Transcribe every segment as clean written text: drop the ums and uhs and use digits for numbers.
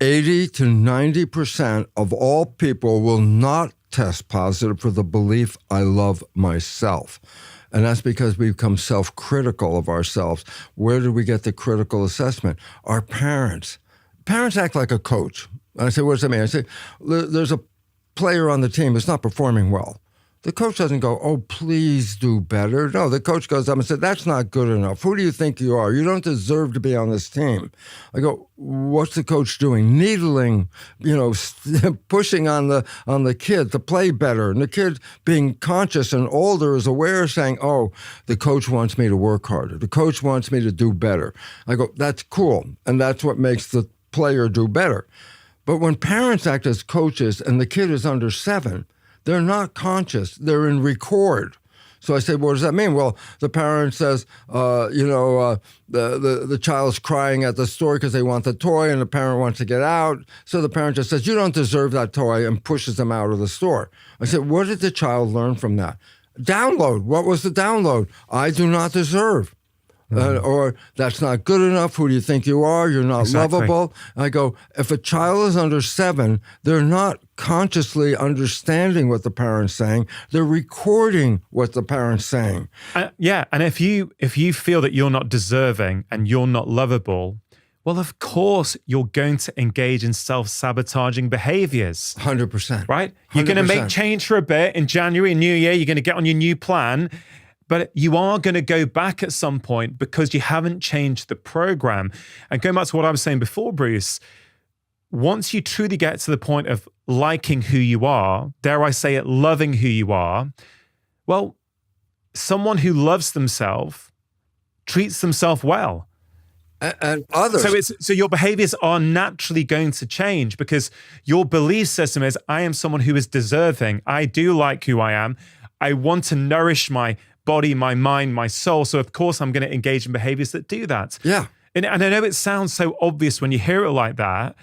80 to 90% of all people will not test positive for the belief I love myself. And that's because we become self-critical of ourselves. Where did we get the critical assessment? Our parents. Parents act like a coach. I say, what does that mean? I say, there's a player on the team who's not performing well. The coach doesn't go, oh, please do better. No, the coach goes up and says, that's not good enough. Who do you think you are? You don't deserve to be on this team. I go, what's the coach doing? Needling, pushing on the kid to play better. And the kid being conscious and older is aware, saying, oh, the coach wants me to work harder. The coach wants me to do better. I go, that's cool. And that's what makes the player do better. But when parents act as coaches and the kid is under 7, they're not conscious. They're in record. So I say, what does that mean? Well, the parent says, the child's crying at the store because they want the toy and the parent wants to get out. So the parent just says, you don't deserve that toy, and pushes them out of the store. I said, what did the child learn from that? Download. What was the download? I do not deserve. Or that's not good enough. Who do you think you are? You're not lovable. I go, if a child is under 7, they're not consciously understanding what the parent's saying. They're recording what the parent's saying. And if you feel that you're not deserving and you're not lovable, well, of course, you're going to engage in self-sabotaging behaviors. 100%. Right? You're going to make change for a bit in January and New Year. You're going to get on your new plan. But you are going to go back at some point because you haven't changed the program. And going back to what I was saying before, Bruce, once you truly get to the point of liking who you are, dare I say it, loving who you are, well, someone who loves themselves treats themselves well. And others. So your behaviors are naturally going to change because your belief system is, I am someone who is deserving. I do like who I am. I want to nourish my body, my mind, my soul. So of course I'm going to engage in behaviors that do that. Yeah. And I know it sounds so obvious when you hear it like that,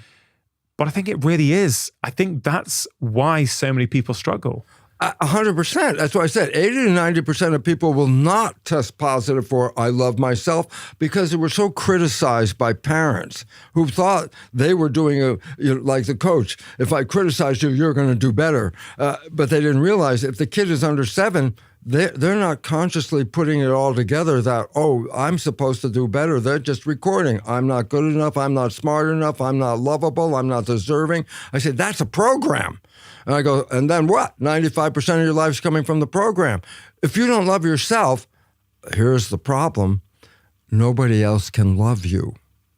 but I think it really is. I think that's why so many people struggle. 100%. That's why I said 80 to 90% of people will not test positive for I love myself because they were so criticized by parents who thought they were doing like the coach. If I criticize you, you're going to do better. But they didn't realize if the kid is under 7, they're not consciously putting it all together that, oh, I'm supposed to do better. They're just recording. I'm not good enough. I'm not smart enough. I'm not lovable. I'm not deserving. I said, that's a program. And I go, and then what? 95% of your life's coming from the program. If you don't love yourself, here's the problem. Nobody else can love you.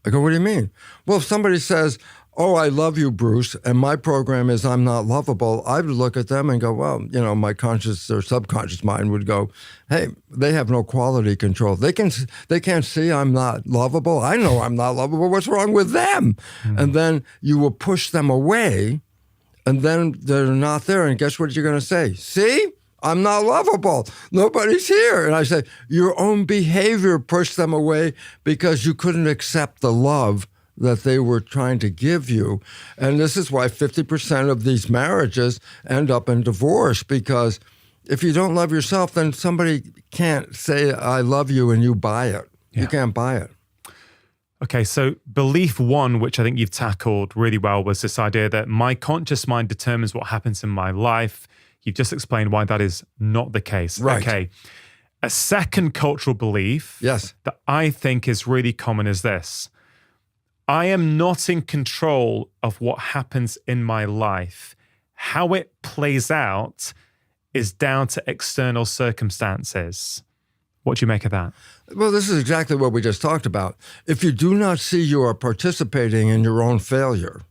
I go, what do you mean? Well, if somebody says, oh, I love you, Bruce, and my program is I'm not lovable, I would look at them and go, well, my conscious or subconscious mind would go, hey, they have no quality control. They can't see I'm not lovable. I know I'm not lovable. What's wrong with them? Mm-hmm. And then you will push them away, and then they're not there. And guess what you're going to say? See? I'm not lovable. Nobody's here. And I say, your own behavior pushed them away because you couldn't accept the love that they were trying to give you. And this is why 50% of these marriages end up in divorce, because if you don't love yourself, then somebody can't say, I love you, and you buy it. Yeah. You can't buy it. Okay, so belief 1, which I think you've tackled really well, was this idea that my conscious mind determines what happens in my life. You've just explained why that is not the case. Right. Okay. A second cultural belief that I think is really common is this. I am not in control of what happens in my life. How it plays out is down to external circumstances. What do you make of that? Well, this is exactly what we just talked about. If you do not see you are participating in your own failure,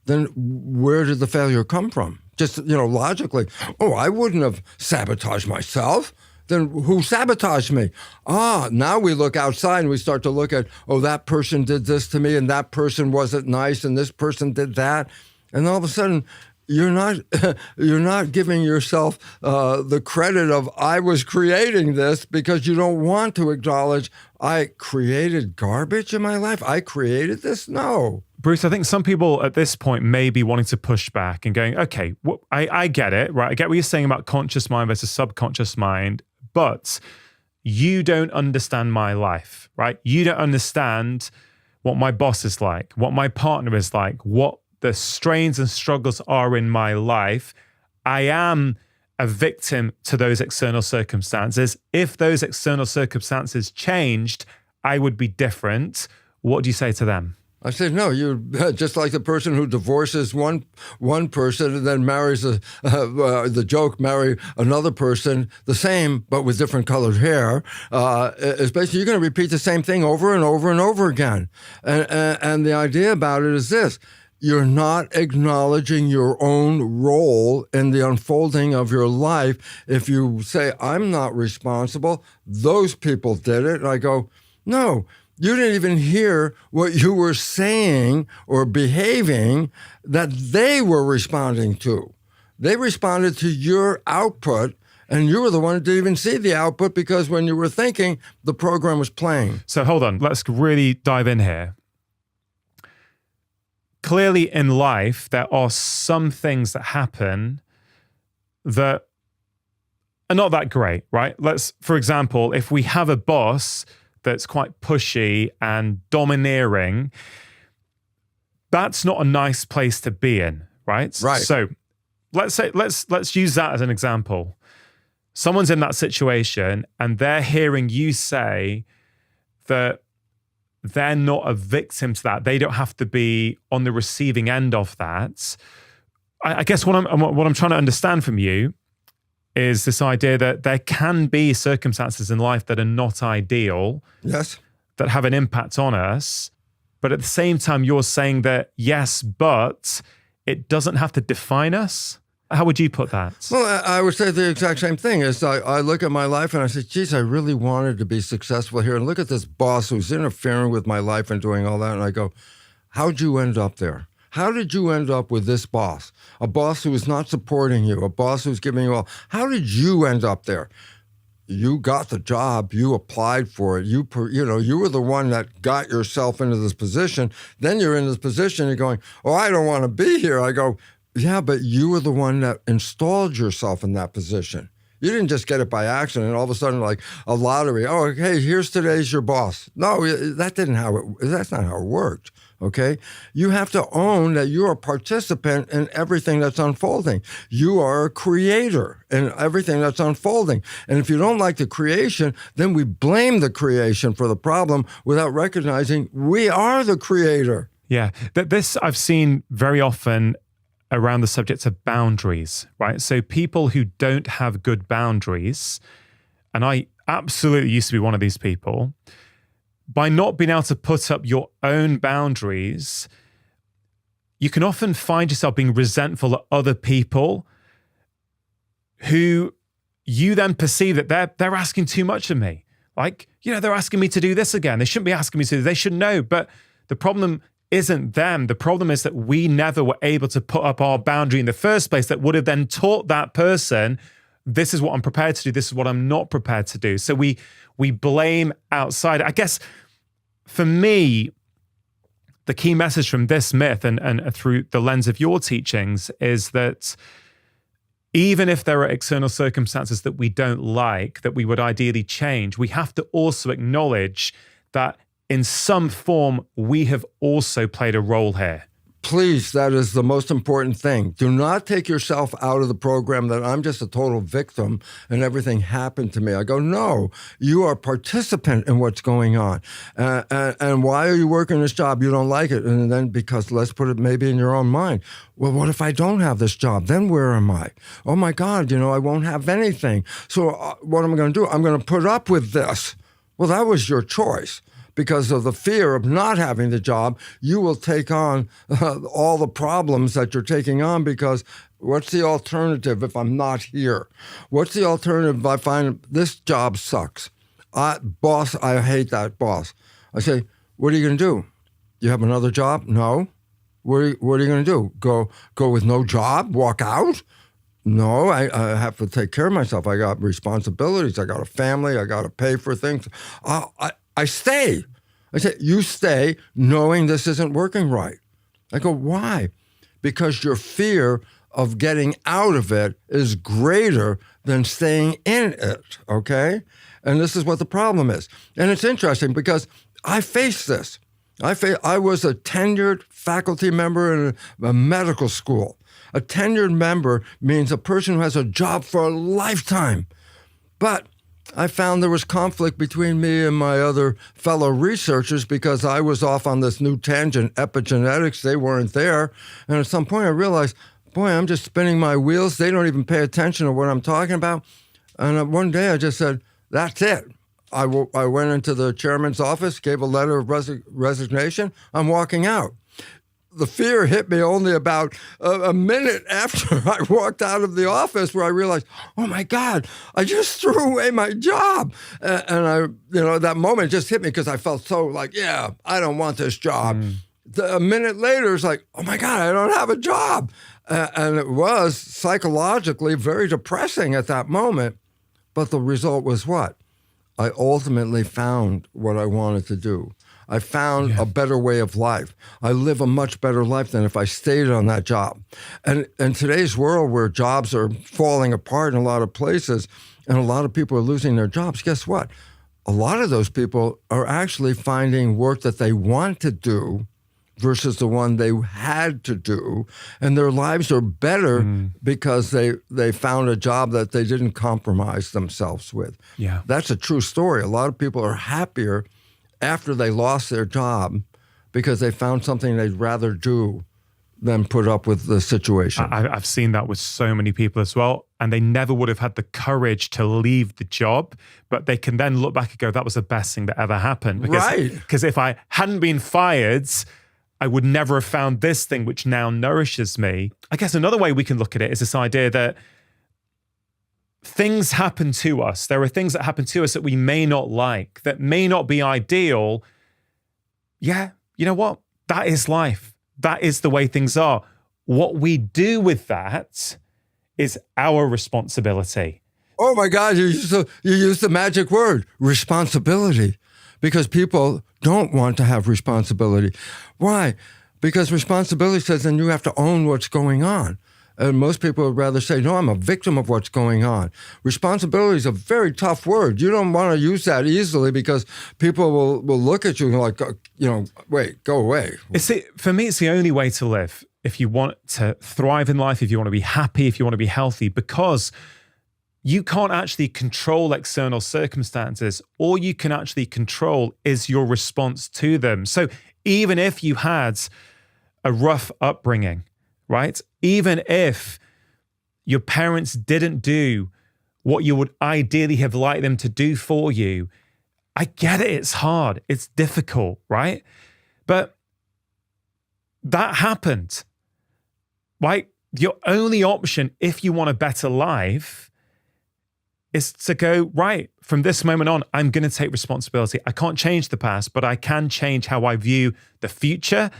then where did the failure come from? Just, logically, oh, I wouldn't have sabotaged myself. Then who sabotaged me? Now we look outside and we start to look at, oh, that person did this to me and that person wasn't nice and this person did that. And all of a sudden, you're not giving yourself the credit of I was creating this because you don't want to acknowledge I created garbage in my life. I created this? No. Bruce, I think some people at this point may be wanting to push back and going, okay, I get it, right? I get what you're saying about conscious mind versus subconscious mind. But you don't understand my life, right? You don't understand what my boss is like, what my partner is like, what the strains and struggles are in my life, I am a victim to those external circumstances. If those external circumstances changed, I would be different. What do you say to them? I said, no, you're just like the person who divorces one person and then marries the joke, marry another person, the same, but with different colored hair. It's basically, you're going to repeat the same thing over and over and over again. And the idea about it is this: you're not acknowledging your own role in the unfolding of your life. If you say, I'm not responsible, those people did it, and I go, no, you didn't even hear what you were saying or behaving that they were responding to. They responded to your output, and you were the one who didn't even see the output because when you were thinking, the program was playing. So hold on, let's really dive in here. Clearly in life, there are some things that happen that are not that great, right? For example, if we have a boss that's quite pushy and domineering, that's not a nice place to be in, right? Right. So let's use that as an example. Someone's in that situation and they're hearing you say that they're not a victim to that. They don't have to be on the receiving end of that. I guess what I'm trying to understand from you is this idea that there can be circumstances in life that are not ideal, yes, that have an impact on us. But at the same time, you're saying that, yes, but it doesn't have to define us. How would you put that? Well, I would say the exact same thing. Is I look at my life and I say, geez, I really wanted to be successful here. And look at this boss who's interfering with my life and doing all that. And I go, how'd you end up there? How did you end up with this boss? A boss who is not supporting you, a boss who's giving you all. How did you end up there? You got the job. You applied for it. You were the one that got yourself into this position. Then you're in this position. You're going, oh, I don't want to be here. I go, yeah, but you were the one that installed yourself in that position. You didn't just get it by accident. All of a sudden, like a lottery. Oh, hey, here's today's your boss. No, that's not how it worked. Okay? You have to own that you're a participant in everything that's unfolding. You are a creator in everything that's unfolding. And if you don't like the creation, then we blame the creation for the problem without recognizing we are the creator. Yeah. This I've seen very often around the subject of boundaries, right? So people who don't have good boundaries, and I absolutely used to be one of these people, by not being able to put up your own boundaries, you can often find yourself being resentful at other people who you then perceive that they're asking too much of me. Like, they're asking me to do this again. They shouldn't be asking me to do this. They should know. But the problem isn't them. The problem is that we never were able to put up our boundary in the first place that would have then taught that person, this is what I'm prepared to do, this is what I'm not prepared to do. So we blame outside. I guess for me, the key message from this myth and through the lens of your teachings is that even if there are external circumstances that we don't like, that we would ideally change, we have to also acknowledge that in some form, we have also played a role here. Please, that is the most important thing. Do not take yourself out of the program that I'm just a total victim and everything happened to me. I go, no, you are a participant in what's going on. And why are you working this job? You don't like it. And then because, let's put it maybe in your own mind, well, what if I don't have this job? Then where am I? Oh my God, I won't have anything. So what am I going to do? I'm going to put up with this. Well, that was your choice. Because of the fear of not having the job, you will take on all the problems that you're taking on because what's the alternative if I'm not here? What's the alternative if I find this job sucks? Boss, I hate that boss. I say, what are you going to do? You have another job? No. What are you going to do? Go with no job? Walk out? No, I have to take care of myself. I got responsibilities. I got a family. I got to pay for things. I stay. I say, you stay knowing this isn't working right. I go, why? Because your fear of getting out of it is greater than staying in it, okay? And this is what the problem is. And it's interesting because I face this. I was a tenured faculty member in a medical school. A tenured member means a person who has a job for a lifetime. But I found there was conflict between me and my other fellow researchers because I was off on this new tangent, epigenetics. They weren't there. And at some point I realized, boy, I'm just spinning my wheels. They don't even pay attention to what I'm talking about. And one day I just said, that's it. I went into the chairman's office, gave a letter of resignation. I'm walking out. The fear hit me only about a minute after I walked out of the office, where I realized, oh my God, I just threw away my job. And that moment just hit me because I felt so like, yeah, I don't want this job. A minute later, it's like, oh my God, I don't have a job. And it was psychologically very depressing at that moment. But the result was what? I ultimately found what I wanted to do. I found a better way of life. I live a much better life than if I stayed on that job. And in today's world where jobs are falling apart in a lot of places and a lot of people are losing their jobs, guess what? A lot of those people are actually finding work that they want to do versus the one they had to do. And their lives are better because they found a job that they didn't compromise themselves with. Yeah. That's a true story. A lot of people are happier after they lost their job because they found something they'd rather do than put up with the situation. I've seen that with so many people as well. And they never would have had the courage to leave the job, but they can then look back and go, that was the best thing that ever happened. Because if I hadn't been fired, I would never have found this thing which now nourishes me. I guess another way we can look at it is this idea that things happen to us. There are things that happen to us that we may not like, that may not be ideal. Yeah, you know what? That is life. That is the way things are. What we do with that is our responsibility. Oh my God, you used the magic word, responsibility. Because people don't want to have responsibility. Why? Because responsibility says then you have to own what's going on. And most people would rather say, no, I'm a victim of what's going on. Responsibility is a very tough word. You don't want to use that easily because people will look at you and like, wait, go away. For me, it's the only way to live. If you want to thrive in life, if you want to be happy, if you want to be healthy, because you can't actually control external circumstances. All you can actually control is your response to them. So even if you had a rough upbringing, right? Even if your parents didn't do what you would ideally have liked them to do for you, I get it, it's hard, it's difficult, right? But that happened, right? Your only option, if you want a better life, is to go, right, from this moment on, I'm going to take responsibility. I can't change the past, but I can change how I view the future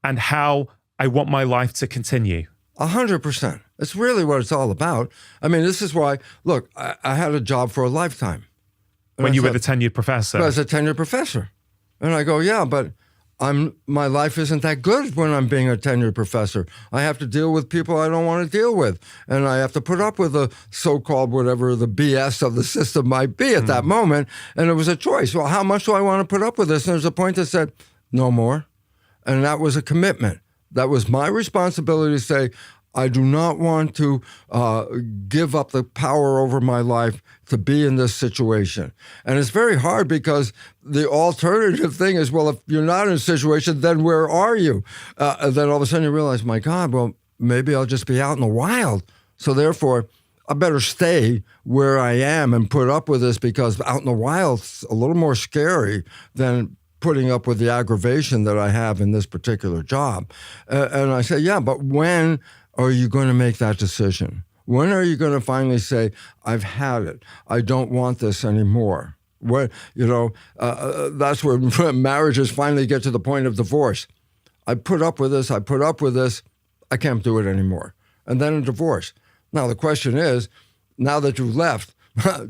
and how I want my life to continue. 100%. It's really what it's all about. I mean, this is why, look, I had a job for a lifetime. When you were the tenured professor. I was a tenured professor. And I go, yeah, but my life isn't that good when I'm being a tenured professor. I have to deal with people I don't want to deal with. And I have to put up with the so-called whatever the BS of the system might be at that moment. And it was a choice. Well, how much do I want to put up with this? And there's a point that said, no more. And that was a commitment. That was my responsibility to say, I do not want to give up the power over my life to be in this situation. And it's very hard because the alternative thing is, well, if you're not in a situation, then where are you? And then all of a sudden you realize, my God, well, maybe I'll just be out in the wild. So therefore, I better stay where I am and put up with this because out in the wild's a little more scary than putting up with the aggravation that I have in this particular job. And I say, yeah, but when are you going to make that decision? When are you going to finally say, I've had it. I don't want this anymore? That's where marriages finally get to the point of divorce. I put up with this. I can't do it anymore. And then a divorce. Now, the question is, now that you left,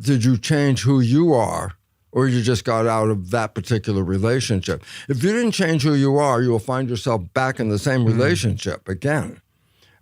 did you change who you are? Or you just got out of that particular relationship. If you didn't change who you are, you will find yourself back in the same relationship again.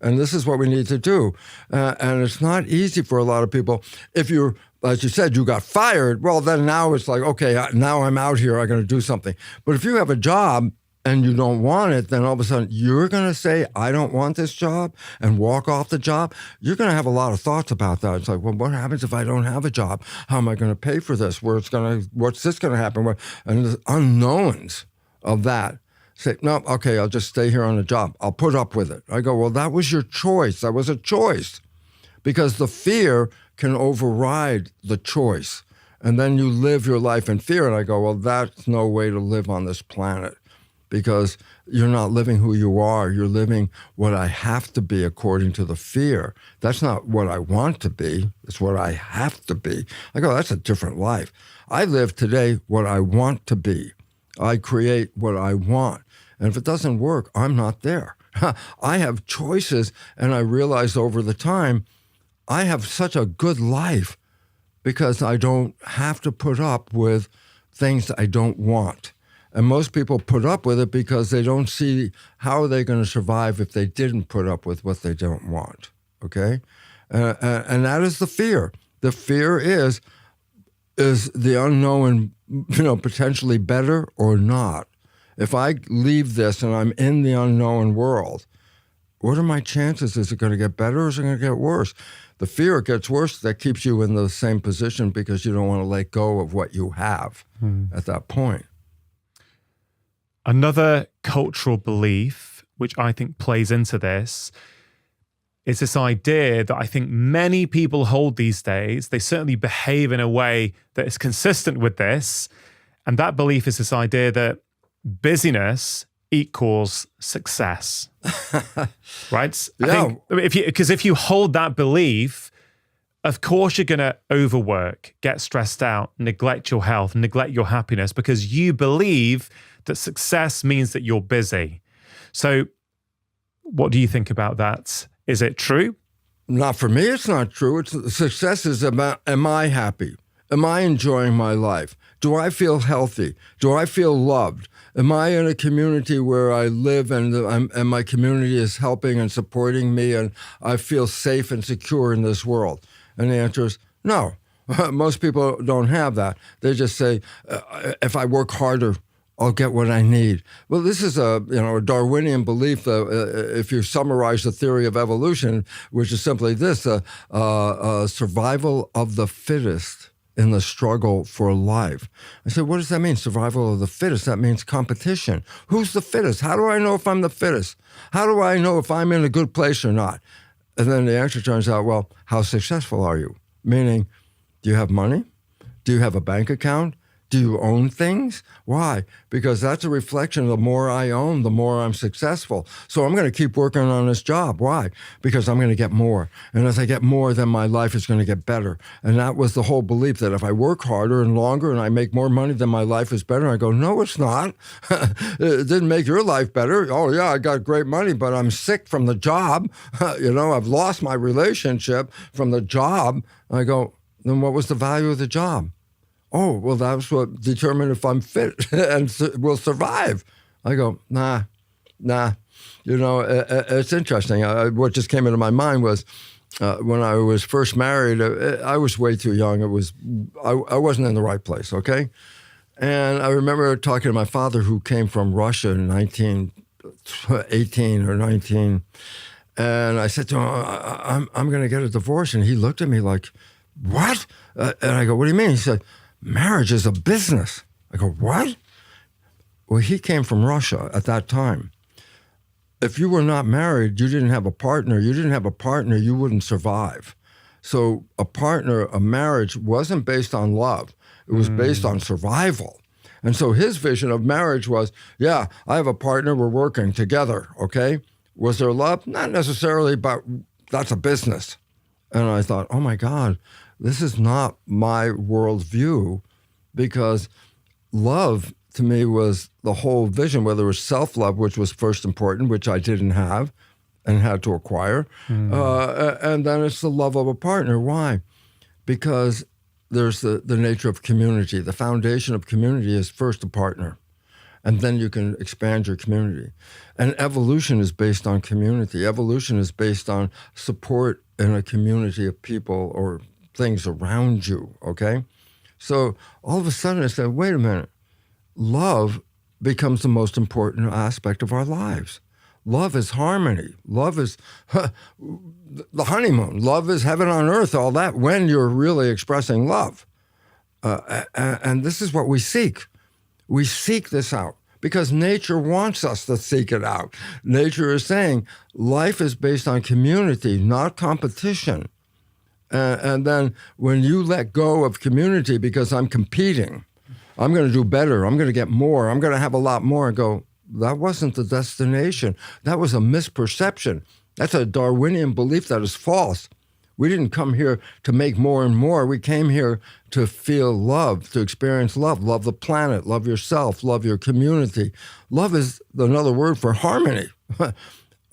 And this is what we need to do. And it's not easy for a lot of people. If you're, as you said, you got fired, well, then now it's like, okay, now I'm out here, I'm going to do something. But if you have a job and you don't want it, then all of a sudden you're going to say, I don't want this job, and walk off the job. You're going to have a lot of thoughts about that. It's like, well, what happens if I don't have a job? How am I going to pay for this? What's this going to happen? And the unknowns of that. Say, no, okay, I'll just stay here on the job. I'll put up with it. I go, well, that was your choice. That was a choice. Because the fear can override the choice. And then you live your life in fear. And I go, well, that's no way to live on this planet, because you're not living who you are. You're living what I have to be according to the fear. That's not what I want to be. It's what I have to be. I go, that's a different life. I live today what I want to be. I create what I want. And if it doesn't work, I'm not there. I have choices, and I realized over the time, I have such a good life because I don't have to put up with things I don't want. And most people put up with it because they don't see how they're going to survive if they didn't put up with what they don't want, okay? And that is the fear. The fear is the unknown, potentially better or not? If I leave this and I'm in the unknown world, what are my chances? Is it going to get better or is it going to get worse? The fear gets worse. That keeps you in the same position because you don't want to let go of what you have at that point. Another cultural belief, which I think plays into this, is this idea that I think many people hold these days. They certainly behave in a way that is consistent with this. And that belief is this idea that busyness equals success, right? Yeah. Because if you hold that belief, of course you're going to overwork, get stressed out, neglect your health, neglect your happiness, because you believe that success means that you're busy. So what do you think about that? Is it true? Not for me, it's not true. Success is about, am I happy? Am I enjoying my life? Do I feel healthy? Do I feel loved? Am I in a community where I live and my community is helping and supporting me and I feel safe and secure in this world? And the answer is no. Most people don't have that. They just say, if I work harder, I'll get what I need. Well, this is a Darwinian belief. If you summarize the theory of evolution, which is simply this: survival of the fittest in the struggle for life. I said, what does that mean? Survival of the fittest? That means competition. Who's the fittest? How do I know if I'm the fittest? How do I know if I'm in a good place or not? And then the answer turns out, well, how successful are you? Meaning, do you have money? Do you have a bank account? Do you own things? Why? Because that's a reflection of the more I own, the more I'm successful. So I'm going to keep working on this job. Why? Because I'm going to get more. And as I get more, then my life is going to get better. And that was the whole belief that if I work harder and longer and I make more money, then my life is better. I go, no, it's not. It didn't make your life better. Oh, yeah, I got great money, but I'm sick from the job. I've lost my relationship from the job. I go, then what was the value of the job? Oh, well, that's what determined if I'm fit and will survive. I go, nah. It's interesting. What just came into my mind was when I was first married, I was way too young. I wasn't in the right place, okay? And I remember talking to my father, who came from Russia in 1918 or 19. And I said to him, I'm going to get a divorce. And he looked at me like, what? And I go, what do you mean? He said, marriage is a business. I go, what? Well, he came from Russia at that time. If you were not married, you didn't have a partner. You didn't have a partner, you wouldn't survive. So a marriage wasn't based on love. It was based on survival. And so his vision of marriage was, yeah, I have a partner, we're working together, okay? Was there love? Not necessarily, but that's a business. And I thought, oh my God, this is not my worldview, because love to me was the whole vision, whether it was self-love, which was first important, which I didn't have and had to acquire. And then it's the love of a partner. Why? Because there's the nature of community. The foundation of community is first a partner, and then you can expand your community. And evolution is based on community. Evolution is based on support in a community of people or things around you, okay? So all of a sudden I said, wait a minute, love becomes the most important aspect of our lives. Love is harmony. Love is the honeymoon. Love is heaven on earth, all that, when you're really expressing love. And this is what we seek. We seek this out because nature wants us to seek it out. Nature is saying life is based on community, not competition. And then when you let go of community because I'm competing, I'm going to do better, I'm going to get more, I'm going to have a lot more, and go, that wasn't the destination. That was a misperception. That's a Darwinian belief that is false. We didn't come here to make more and more. We came here to feel love, to experience love. Love the planet, love yourself, love your community. Love is another word for harmony.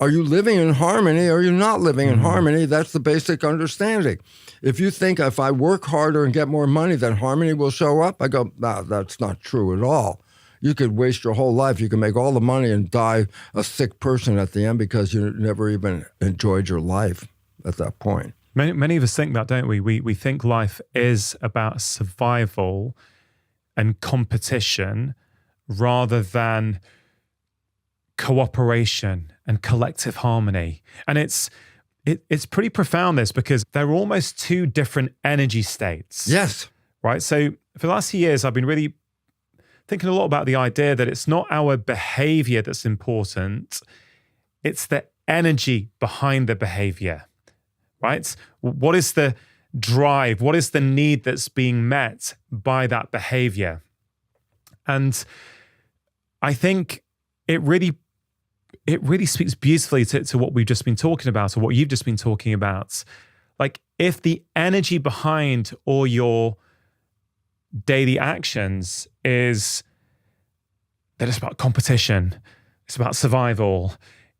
Are you living in harmony? Or are you not living in harmony? That's the basic understanding. If you think if I work harder and get more money, then harmony will show up, I go, nah, that's not true at all. You could waste your whole life. You can make all the money and die a sick person at the end because you never even enjoyed your life at that point. Many of us think that, don't we? We think life is about survival and competition rather than cooperation and collective harmony. And it's pretty profound, this, because they're almost two different energy states. Yes. Right? So for the last few years, I've been really thinking a lot about the idea that it's not our behavior that's important, it's the energy behind the behavior. Right? What is the drive? What is the need that's being met by that behavior? And I think it really speaks beautifully to what we've just been talking about, or what you've just been talking about. Like, if the energy behind all your daily actions is that it's about competition, it's about survival,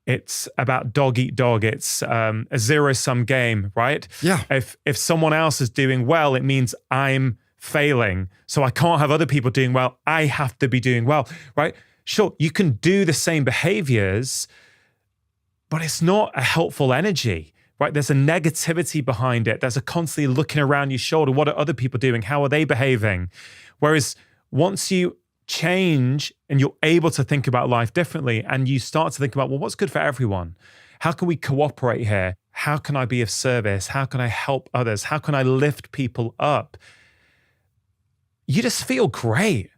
it's about dog eat dog, it's a zero-sum game, right? Yeah. If someone else is doing well, it means I'm failing. So I can't have other people doing well. I have to be doing well, right? Sure, you can do the same behaviors, but it's not a helpful energy, right? There's a negativity behind it. There's a constantly looking around your shoulder. What are other people doing? How are they behaving? Whereas once you change and you're able to think about life differently, and you start to think about, well, what's good for everyone? How can we cooperate here? How can I be of service? How can I help others? How can I lift people up? You just feel great.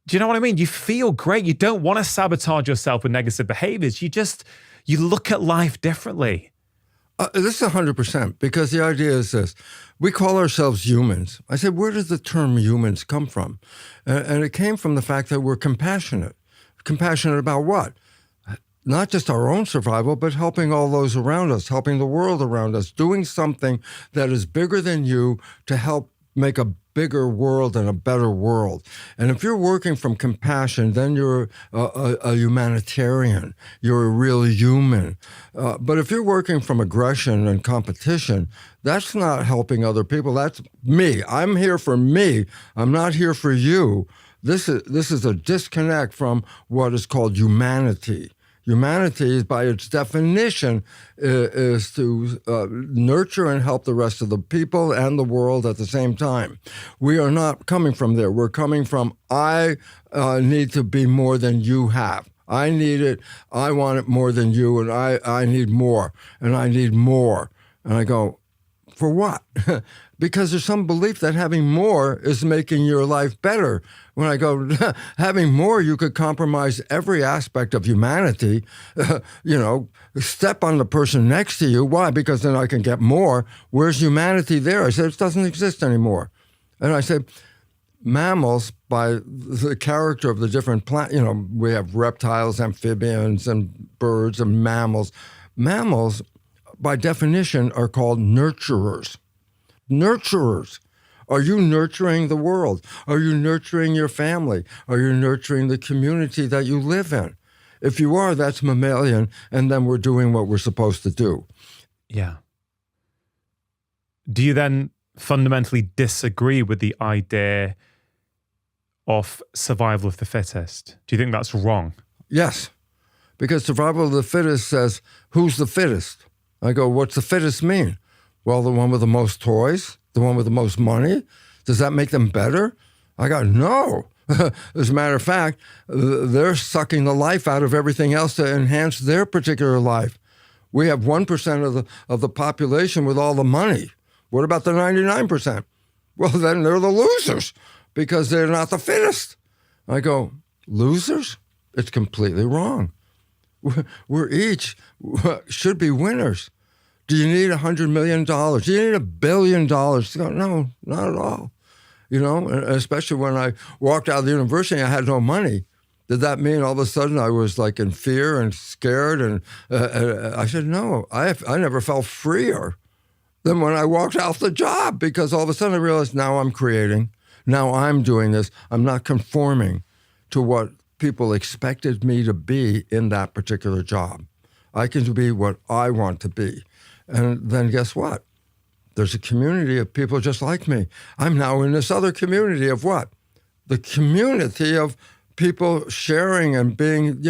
Do you know what I mean? You feel great. You don't want to sabotage yourself with negative behaviors. You look at life differently. This is 100%, because the idea is this. We call ourselves humans. I said, where does the term humans come from? And it came from the fact that we're compassionate. Compassionate about what? Not just our own survival, but helping all those around us, helping the world around us, doing something that is bigger than you to help make a bigger world and a better world. And if you're working from compassion, then you're a humanitarian. You're a real human. But if you're working from aggression and competition, that's not helping other people. That's me. I'm here for me. I'm not here for you. This is a disconnect from what is called humanity. Humanity, by its definition, is to nurture and help the rest of the people and the world at the same time. We are not coming from there. We're coming from, I need to be more than you have. I need it. I want it more than you, and I need more, and I need more. And I go, for what? Because there's some belief that having more is making your life better. When I go, having more, you could compromise every aspect of humanity. Step on the person next to you. Why? Because then I can get more. Where's humanity there? I said, it doesn't exist anymore. And I said, mammals, by the character of the different plants, we have reptiles, amphibians, and birds, and mammals. Mammals, by definition, are called nurturers. Nurturers. Are you nurturing the world? Are you nurturing your family? Are you nurturing the community that you live in? If you are, that's mammalian, and then we're doing what we're supposed to do. Yeah. Do you then fundamentally disagree with the idea of survival of the fittest? Do you think that's wrong? Yes, because survival of the fittest says, who's the fittest? I go, what's the fittest mean? Well, the one with the most toys, the one with the most money. Does that make them better? I go, no. As a matter of fact, they're sucking the life out of everything else to enhance their particular life. We have 1% of the population with all the money. What about the 99%? Well, then they're the losers because they're not the fittest. I go, losers? It's completely wrong. We're each should be winners. Do you need $100 million? Do you need $1 billion? No, not at all. You know, especially when I walked out of the university, I had no money. Did that mean all of a sudden I was like in fear and scared? And I said, no, I never felt freer than when I walked out the job, because all of a sudden I realized now I'm creating. Now I'm doing this. I'm not conforming to what people expected me to be in that particular job. I can be what I want to be. And then guess what? There's a community of people just like me. I'm now in this other community of what? The community of people sharing and being,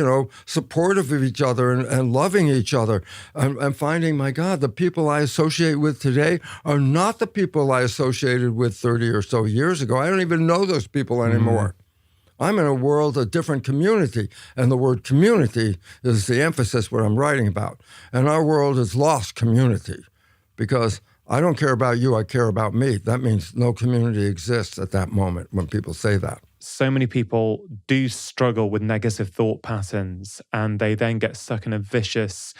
supportive of each other and loving each other. I'm finding, my God, the people I associate with today are not the people I associated with 30 or so years ago. I don't even know those people anymore. I'm in a world, a different community, and the word community is the emphasis what I'm writing about. And our world is lost community because I don't care about you, I care about me. That means no community exists at that moment when people say that. So many people do struggle with negative thought patterns, and they then get stuck in a vicious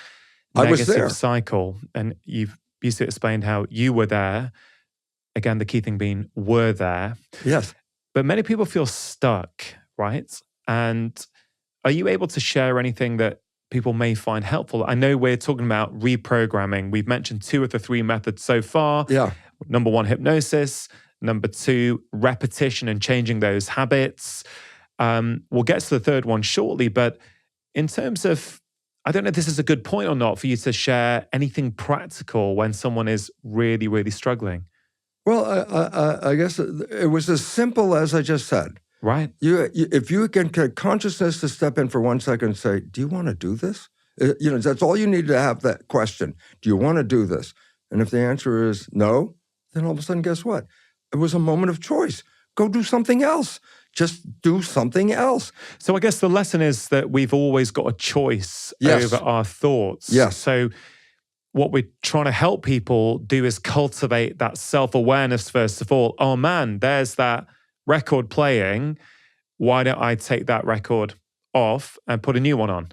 negative cycle. And you've used to explain how you were there. Again, the key thing being were there. Yes. But many people feel stuck, right? And are you able to share anything that people may find helpful? I know we're talking about reprogramming. We've mentioned 2 of the 3 methods so far. Yeah. Number 1, hypnosis. Number 2, repetition and changing those habits. We'll get to the 3rd one shortly, but in terms of, I don't know if this is a good point or not for you to share anything practical when someone is really, really struggling. Well, I guess it was as simple as I just said. Right. If you can get consciousness to step in for 1 second and say, do you want to do this? That's all you need to have that question. Do you want to do this? And if the answer is no, then all of a sudden, guess what? It was a moment of choice. Go do something else. Just do something else. So I guess the lesson is that we've always got a choice over our thoughts. Yes. So what we're trying to help people do is cultivate that self-awareness first of all. Oh man, there's that record playing. Why don't I take that record off and put a new one on?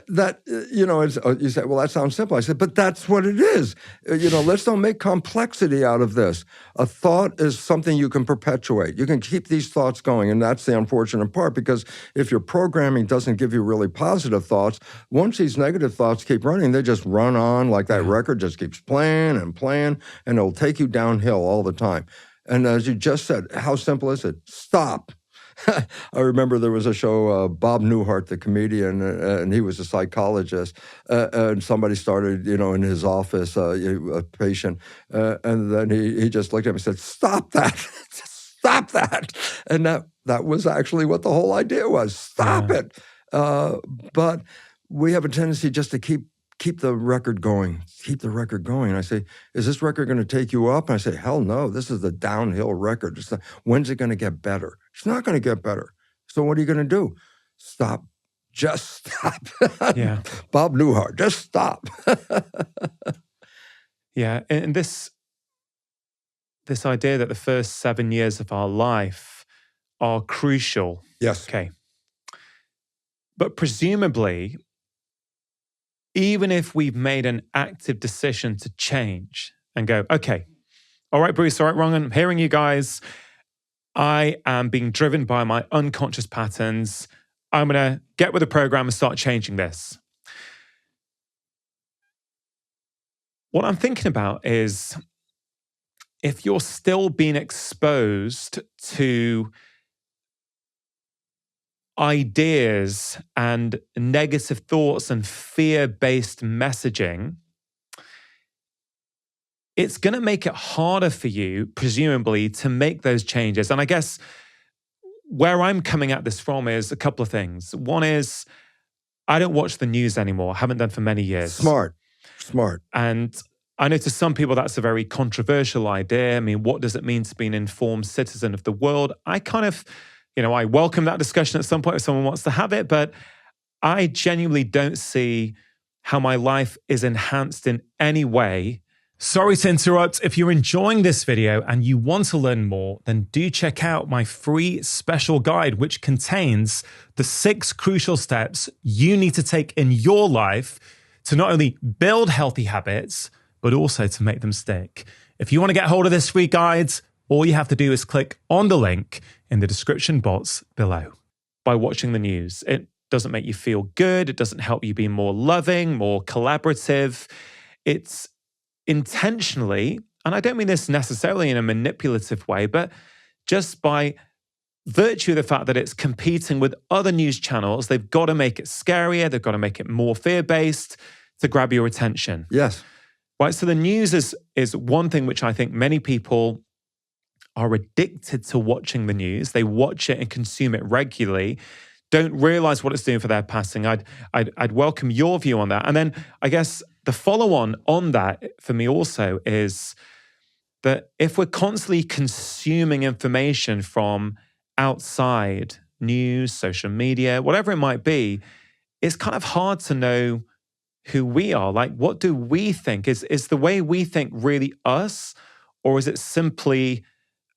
You say, well, that sounds simple. I said, but that's what it is. Let's don't make complexity out of this. A thought is something you can perpetuate. You can keep these thoughts going, and that's the unfortunate part, because if your programming doesn't give you really positive thoughts, once these negative thoughts keep running, they just run on like that record just keeps playing and playing, and it'll take you downhill all the time. And as you just said, how simple is it? Stop. I remember there was a show, Bob Newhart, the comedian, and he was a psychologist, and somebody started, in his office, a patient, and then he just looked at him and said, stop that, stop that. And that was actually what the whole idea was, stop it. But we have a tendency just to keep the record going, keep the record going. And I say, is this record going to take you up? And I say, hell no, this is the downhill record. When's it going to get better? It's not going to get better. So what are you going to do? Stop. Just stop. Yeah. Bob Newhart, just stop. Yeah. And this idea that the first 7 years of our life are crucial. Yes. Okay. But presumably, even if we've made an active decision to change and go, okay, all right, Bruce, all right, Ron, I'm hearing you guys. I am being driven by my unconscious patterns. I'm going to get with the program and start changing this. What I'm thinking about is if you're still being exposed to ideas and negative thoughts and fear-based messaging, it's going to make it harder for you, presumably, to make those changes. And I guess where I'm coming at this from is a couple of things. One is I don't watch the news anymore. I haven't done for many years. Smart. And I know to some people that's a very controversial idea. I mean, what does it mean to be an informed citizen of the world? I kind of I welcome that discussion at some point if someone wants to have it, but I genuinely don't see how my life is enhanced in any way. Sorry to interrupt. If you're enjoying this video and you want to learn more, then do check out my free special guide, which contains the 6 crucial steps you need to take in your life to not only build healthy habits, but also to make them stick. If you want to get hold of this free guide, all you have to do is click on the link in the description box below. By watching the news, it doesn't make you feel good. It doesn't help you be more loving, more collaborative. It's intentionally, and I don't mean this necessarily in a manipulative way, but just by virtue of the fact that it's competing with other news channels, they've got to make it scarier. They've got to make it more fear-based to grab your attention. Yes. Right. So the news is one thing which I think many people are addicted to watching the news. They watch it and consume it regularly, don't realize what it's doing for their passing. I'd welcome your view on that. And then I guess the follow-on on that for me also is that if we're constantly consuming information from outside news, social media, whatever it might be, it's kind of hard to know who we are. Like, what do we think? Is the way we think really us, or is it simply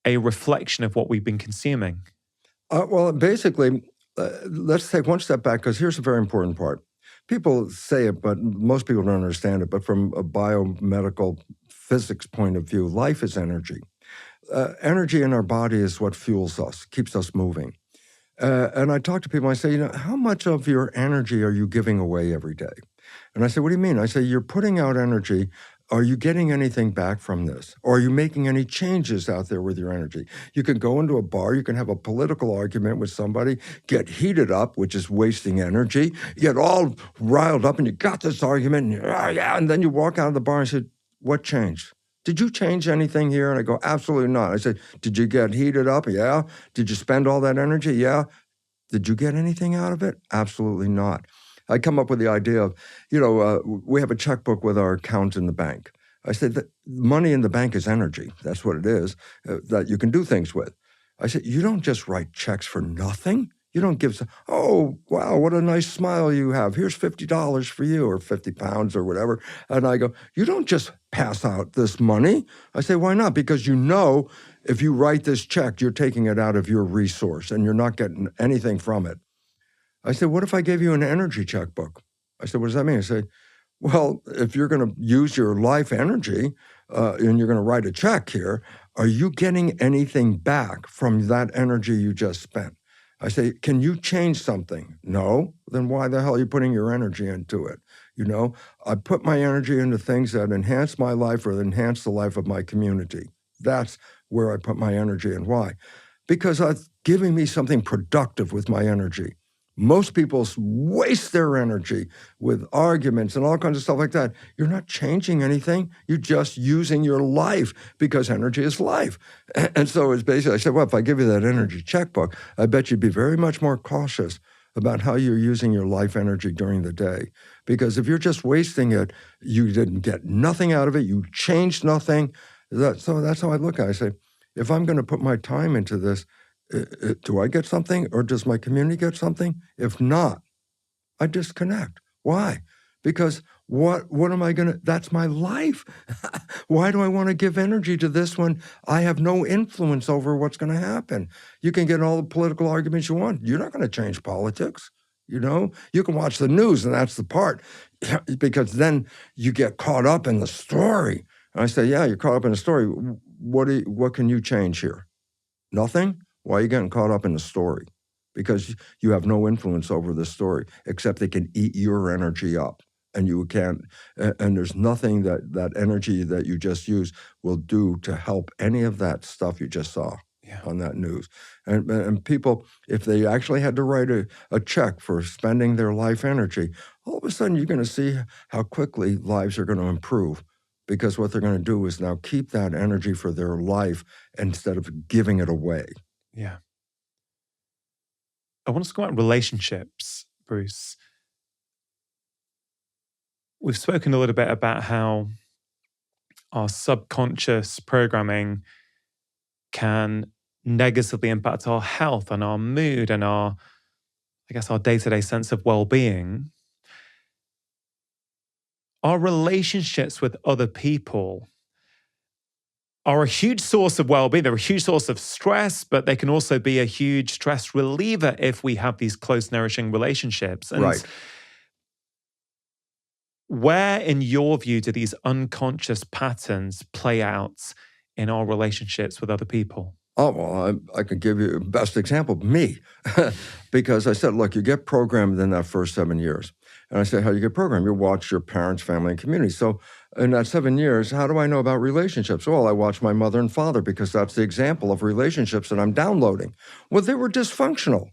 a reflection of what we've been consuming? Well, basically, let's take one step back, because here's a very important part. People say it, but most people don't understand it. But from a biomedical physics point of view, life is energy. Energy in our body is what fuels us, keeps us moving. And I talk to people, I say, how much of your energy are you giving away every day? And I say, what do you mean? I say, you're putting out energy. Are you getting anything back from this? Or are you making any changes out there with your energy? You can go into a bar, you can have a political argument with somebody, get heated up, which is wasting energy. You get all riled up and you got this argument, and then you walk out of the bar and say, what changed? Did you change anything here? And I go, absolutely not. I said, did you get heated up? Yeah. Did you spend all that energy? Yeah. Did you get anything out of it? Absolutely not. I come up with the idea of, we have a checkbook with our account in the bank. I said that money in the bank is energy. That's what it is, that you can do things with. I said, you don't just write checks for nothing. You don't give, oh, wow, what a nice smile you have. Here's $50 for you, or 50 pounds or whatever. And I go, you don't just pass out this money. I say, why not? Because if you write this check, you're taking it out of your resource and you're not getting anything from it. I said, what if I gave you an energy checkbook? I said, what does that mean? I said, well, if you're going to use your life energy and you're going to write a check here, are you getting anything back from that energy you just spent? I say, can you change something? No. Then why the hell are you putting your energy into it? I put my energy into things that enhance my life or enhance the life of my community. That's where I put my energy. And why? Because it's giving me something productive with my energy. Most people waste their energy with arguments and all kinds of stuff like that. You're not changing anything. You're just using your life, because energy is life. And so it's basically, I said, well, if I give you that energy checkbook, I bet you'd be very much more cautious about how you're using your life energy during the day. Because if you're just wasting it, you didn't get nothing out of it. You changed nothing. So that's how I look at it. I say, if I'm going to put my time into this, do I get something, or does my community get something? If not, I disconnect. Why? Because what am I going to, that's my life. Why do I want to give energy to this when I have no influence over what's going to happen? You can get all the political arguments you want. You're not going to change politics. You can watch the news, and that's the part, because then you get caught up in the story. And I say, yeah, you're caught up in the story. What can you change here? Nothing? Why are you getting caught up in the story? Because you have no influence over the story, except they can eat your energy up, and you can't. And there's nothing that energy that you just used will do to help any of that stuff you just saw on that news. And people, if they actually had to write a check for spending their life energy, all of a sudden you're going to see how quickly lives are going to improve. Because what they're going to do is now keep that energy for their life instead of giving it away. Yeah. I want to talk about relationships, Bruce. We've spoken a little bit about how our subconscious programming can negatively impact our health and our mood and our day-to-day sense of well-being, our relationships with other people are a huge source of well-being. They're a huge source of stress, but they can also be a huge stress reliever if we have these close, nourishing relationships. And Right. where, in your view, do these unconscious patterns play out in our relationships with other people? Oh, well, I could give you the best example, me. Because I said, look, you get programmed in that first 7 years. And I said, how do you get programmed? You watch your parents, family, and community. So in that 7 years, how do I know about relationships? Well, I watch my mother and father because that's the example of relationships that I'm downloading. Well, they were dysfunctional.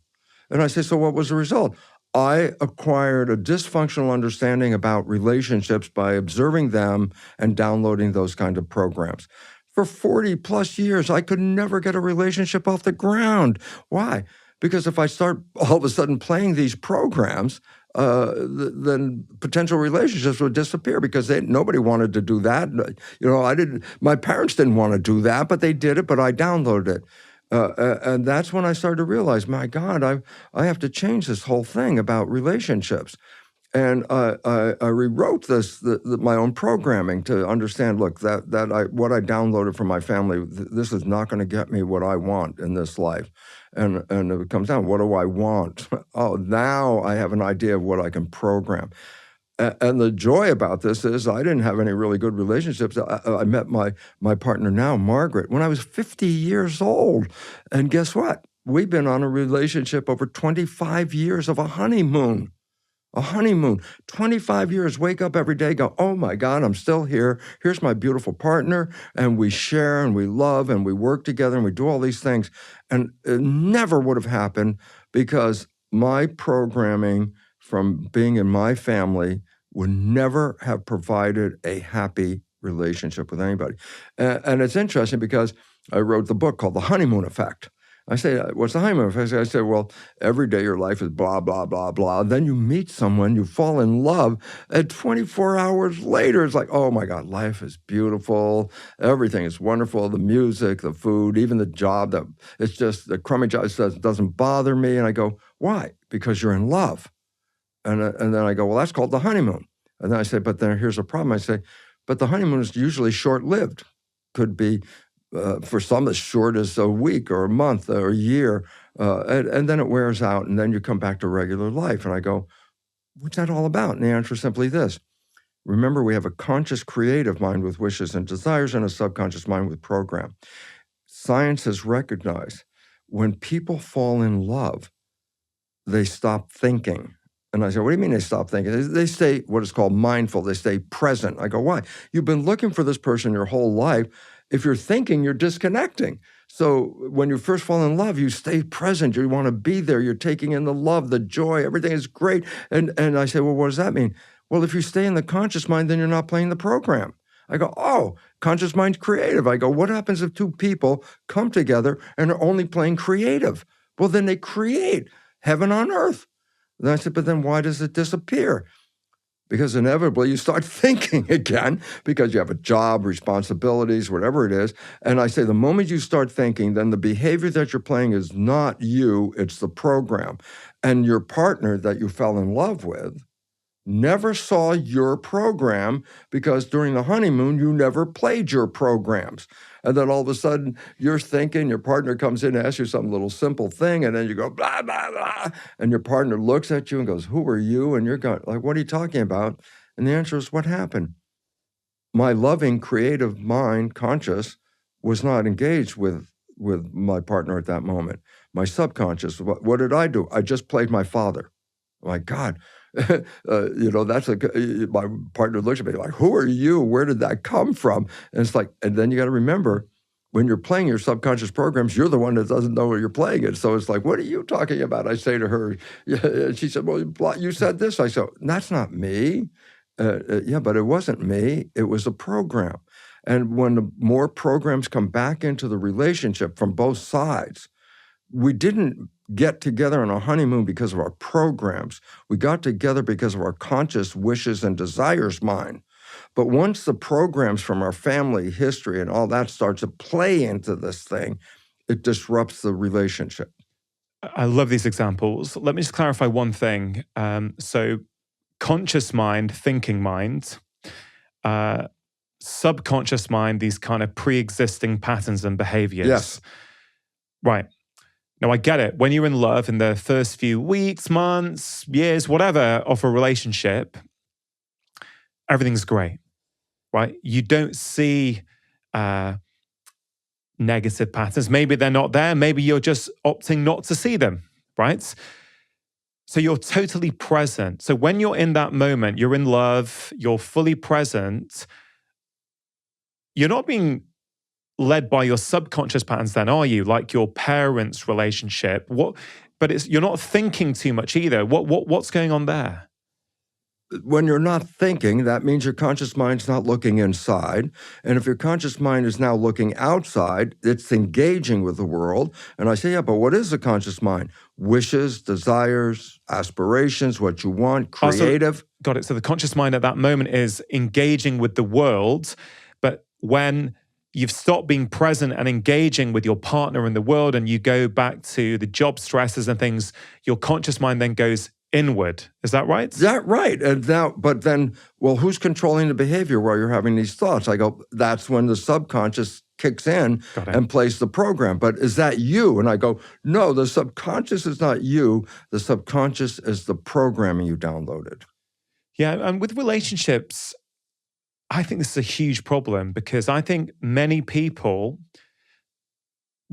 And I say, so what was the result? I acquired a dysfunctional understanding about relationships by observing them and downloading those kind of programs. For 40 plus years, I could never get a relationship off the ground. Why? Because if I start all of a sudden playing these programs, then potential relationships would disappear because nobody wanted to do that. My parents didn't want to do that, but they did it, but I downloaded it. And that's when I started to realize, my God, I have to change this whole thing about relationships. And I rewrote my own programming to understand, look, what I downloaded from my family, this is not going to get me what I want in this life. And it comes down, what do I want? Oh, now I have an idea of what I can program. And the joy about this is I didn't have any really good relationships. I met my partner now, Margaret, when I was 50 years old. And guess what? We've been on a relationship over 25 years of a honeymoon. A honeymoon, 25 years, wake up every day, go, oh my God, I'm still here. Here's my beautiful partner. And we share and we love and we work together and we do all these things. And it never would have happened because my programming from being in my family would never have provided a happy relationship with anybody. And it's interesting because I wrote the book called The Honeymoon Effect. I say, what's the honeymoon effect? I say, well, every day your life is blah, blah, blah, blah. Then you meet someone, you fall in love, and 24 hours later, it's like, oh my God, life is beautiful. Everything is wonderful. The music, the food, even the job, it's just the crummy job doesn't bother me. And I go, why? Because you're in love. And then I go, well, that's called the honeymoon. And then I say, but then here's a problem. I say, but the honeymoon is usually short-lived. Could be for some as short as a week or a month or a year, and then it wears out, and then you come back to regular life. And I go, what's that all about? And the answer is simply this. Remember, we have a conscious creative mind with wishes and desires and a subconscious mind with program. Science has recognized when people fall in love, they stop thinking. And I said, what do you mean they stop thinking? They stay what is called mindful. They stay present. I go, why? You've been looking for this person your whole life. If you're thinking, you're disconnecting. So when you first fall in love, you stay present. You want to be there. You're taking in the love, the joy. Everything is great. And I say, well, what does that mean? Well, if you stay in the conscious mind, then you're not playing the program. I go, oh, conscious mind's creative. I go, what happens if two people come together and are only playing creative? Well, then they create heaven on earth. Then I said, but then why does it disappear? Because inevitably you start thinking again because you have a job, responsibilities, whatever it is. And I say the moment you start thinking, then the behavior that you're playing is not you, it's the program. And your partner that you fell in love with never saw your program because during the honeymoon, you never played your programs. And then all of a sudden, you're thinking, your partner comes in and asks you some little simple thing, and then you go, blah, blah, blah. And your partner looks at you and goes, who are you? And you're going, like, what are you talking about? And the answer is, what happened? My loving, creative mind, conscious, was not engaged with my partner at that moment. My subconscious, what did I do? I just played my father. My God. That's my partner looks at me like, who are you? Where did that come from? And it's like, and then you got to remember, when you're playing your subconscious programs, you're the one that doesn't know where you're playing it. So it's like, what are you talking about? I say to her, yeah, she said, well, you said this. I said, that's not me. Yeah, but it wasn't me. It was a program. And when the more programs come back into the relationship from both sides, we didn't get together on a honeymoon because of our programs. We got together because of our conscious wishes and desires mind. But once the programs from our family history and all that starts to play into this thing, it disrupts the relationship. I love these examples. Let me just clarify one thing. So conscious mind, thinking mind, subconscious mind, these kind of pre-existing patterns and behaviors. Yes. Right. Now, I get it. When you're in love in the first few weeks, months, years, whatever of a relationship, everything's great, right? You don't see negative patterns. Maybe they're not there. Maybe you're just opting not to see them, right? So you're totally present. So when you're in that moment, you're in love, you're fully present, you're not being led by your subconscious patterns then, are you? Like your parents' relationship. But you're not thinking too much either. What's going on there? When you're not thinking, that means your conscious mind's not looking inside. And if your conscious mind is now looking outside, it's engaging with the world. And I say, yeah, but what is the conscious mind? Wishes, desires, aspirations, what you want, creative. Got it. So the conscious mind at that moment is engaging with the world. But when you've stopped being present and engaging with your partner in the world and you go back to the job stresses and things, your conscious mind then goes inward. Is that right? That right. And now, but then, well, who's controlling the behavior while you're having these thoughts? I go, that's when the subconscious kicks in and plays the program. But is that you? And I go, no, the subconscious is not you. The subconscious is the programming you downloaded. Yeah. And with relationships, I think this is a huge problem because I think many people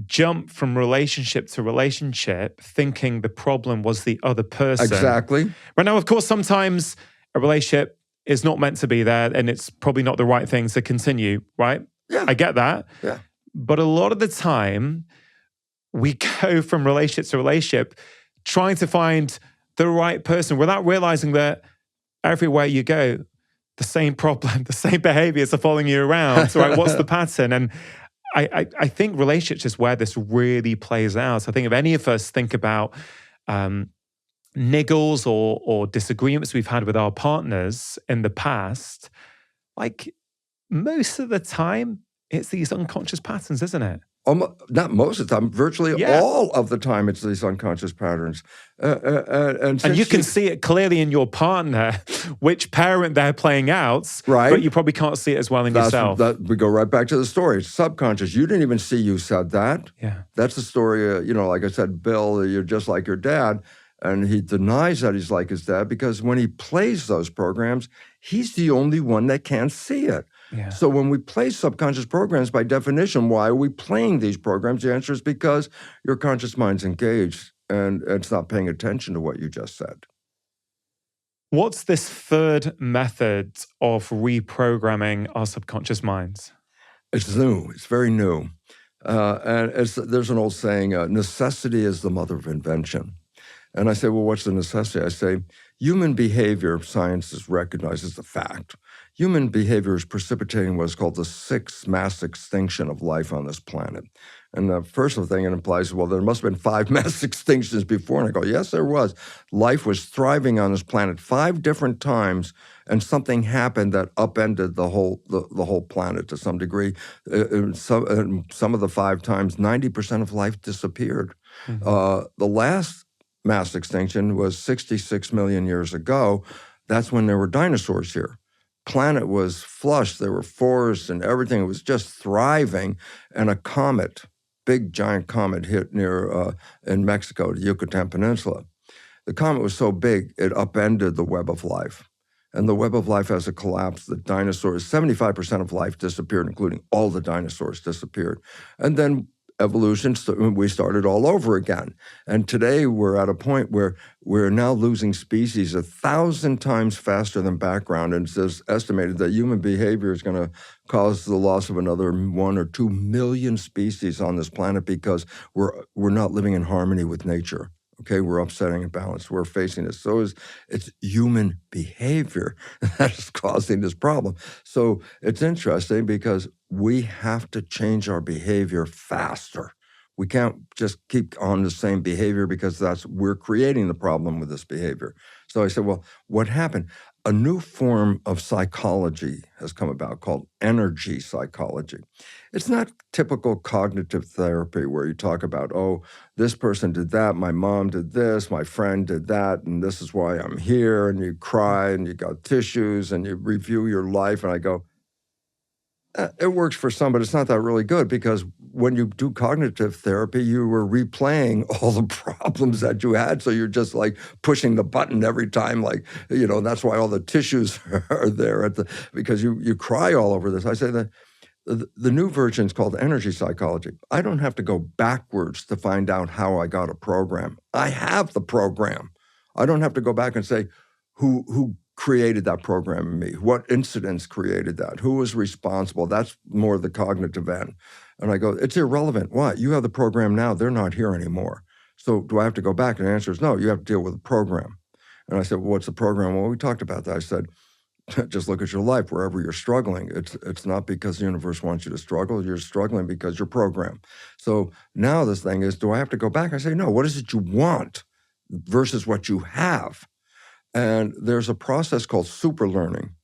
jump from relationship to relationship thinking the problem was the other person. Exactly. Right now, of course, sometimes a relationship is not meant to be there and it's probably not the right thing to continue, right? Yeah. I get that. Yeah. But a lot of the time, we go from relationship to relationship trying to find the right person without realizing that everywhere you go, the same problem, the same behaviors are following you around. So, right, what's the pattern? And I think relationships is where this really plays out. I think if any of us think about niggles or disagreements we've had with our partners in the past, like most of the time, it's these unconscious patterns, isn't it? Not most of the time, virtually all of the time, it's these unconscious patterns. And you can see it clearly in your partner, which parent they're playing out, right? But you probably can't see it as well in yourself. We go right back to the story. It's subconscious. You didn't even see you said that. Yeah. That's the story, like I said, Bill, you're just like your dad. And he denies that he's like his dad because when he plays those programs, he's the only one that can't see it. Yeah. So when we play subconscious programs, by definition, why are we playing these programs? The answer is because your conscious mind's engaged and it's not paying attention to what you just said. What's this third method of reprogramming our subconscious minds? It's new. It's very new. And there's an old saying, necessity is the mother of invention. And I say, well, what's the necessity? I say, human behavior, science recognizes the fact. Human behavior is precipitating what is called the sixth mass extinction of life on this planet. And the first thing it implies, well, there must have been 5 mass extinctions before. And I go, yes, there was. Life was thriving on this planet 5 different times, and something happened that upended the whole planet to some degree. Some of the 5 times, 90% of life disappeared. Mm-hmm. The last mass extinction was 66 million years ago. That's when there were dinosaurs here. Planet was flush. There were forests and everything. It was just thriving. And a comet, big giant comet, hit near in Mexico, the Yucatan Peninsula. The comet was so big, it upended the web of life. And the web of life, as it collapsed, the dinosaurs, 75% of life disappeared, including all the dinosaurs disappeared. And then evolution, we started all over again. And today we're at a point where we're now losing species 1,000 times faster than background. And it's estimated that human behavior is going to cause the loss of another 1 or 2 million species on this planet because we're not living in harmony with nature. Okay, we're upsetting a balance. We're facing this. So it's human behavior that is causing this problem. So it's interesting because we have to change our behavior faster. We can't just keep on the same behavior because we're creating the problem with this behavior. So I said, well, what happened? a new form of psychology has come about called energy psychology. It's not typical cognitive therapy where you talk about, oh, this person did that, my mom did this, my friend did that, and this is why I'm here, and you cry, and you got tissues, and you review your life, and I go, it works for some, but it's not that really good, because when you do cognitive therapy, you were replaying all the problems that you had. So you're just like pushing the button every time, like, that's why all the tissues are there because you cry all over this. I say that the new version is called energy psychology. I don't have to go backwards to find out how I got a program. I have the program. I don't have to go back and say, who created that program in me? What incidents created that? Who was responsible? That's more the cognitive end. And I go, it's irrelevant. Why? You have the program now. They're not here anymore. So do I have to go back? And the answer is no, you have to deal with the program. And I said, well, what's the program? Well, we talked about that. I said, just look at your life wherever you're struggling. It's not because the universe wants you to struggle. You're struggling because you're programmed. So now this thing is, do I have to go back? I say, no, what is it you want versus what you have? And there's a process called super learning.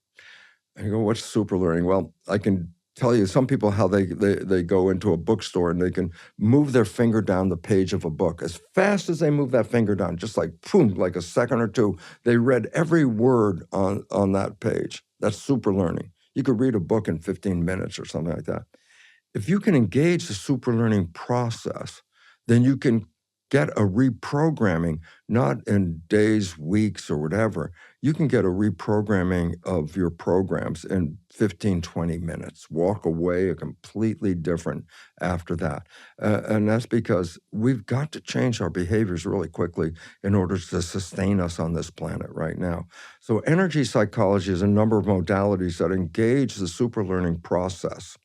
And you go, what's super learning? Well, I can tell you some people how they go into a bookstore and they can move their finger down the page of a book. As fast as they move that finger down, just like boom, like a second or two, they read every word on that page. That's super learning. You could read a book in 15 minutes or something like that. If you can engage the super learning process, then you can get a reprogramming, not in days, weeks, or whatever. You can get a reprogramming of your programs in 15, 20 minutes. Walk away completely different after that. And that's because we've got to change our behaviors really quickly in order to sustain us on this planet right now. So energy psychology is a number of modalities that engage the super learning process.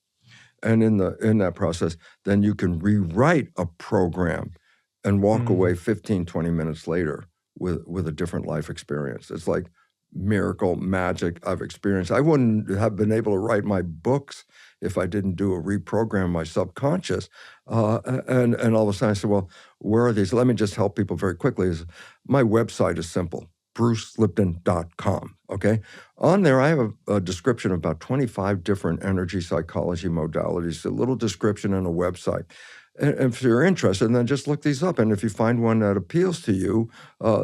And in that process, then you can rewrite a program and walk away 15, 20 minutes later with a different life experience. It's like miracle, magic I've experienced. I wouldn't have been able to write my books if I didn't do a reprogram of my subconscious. And all of a sudden I said, well, where are these? Let me just help people very quickly. My website is simple, brucelipton.com, okay? On there, I have a description of about 25 different energy psychology modalities, a little description and a website. And if you're interested, then just look these up. And if you find one that appeals to you,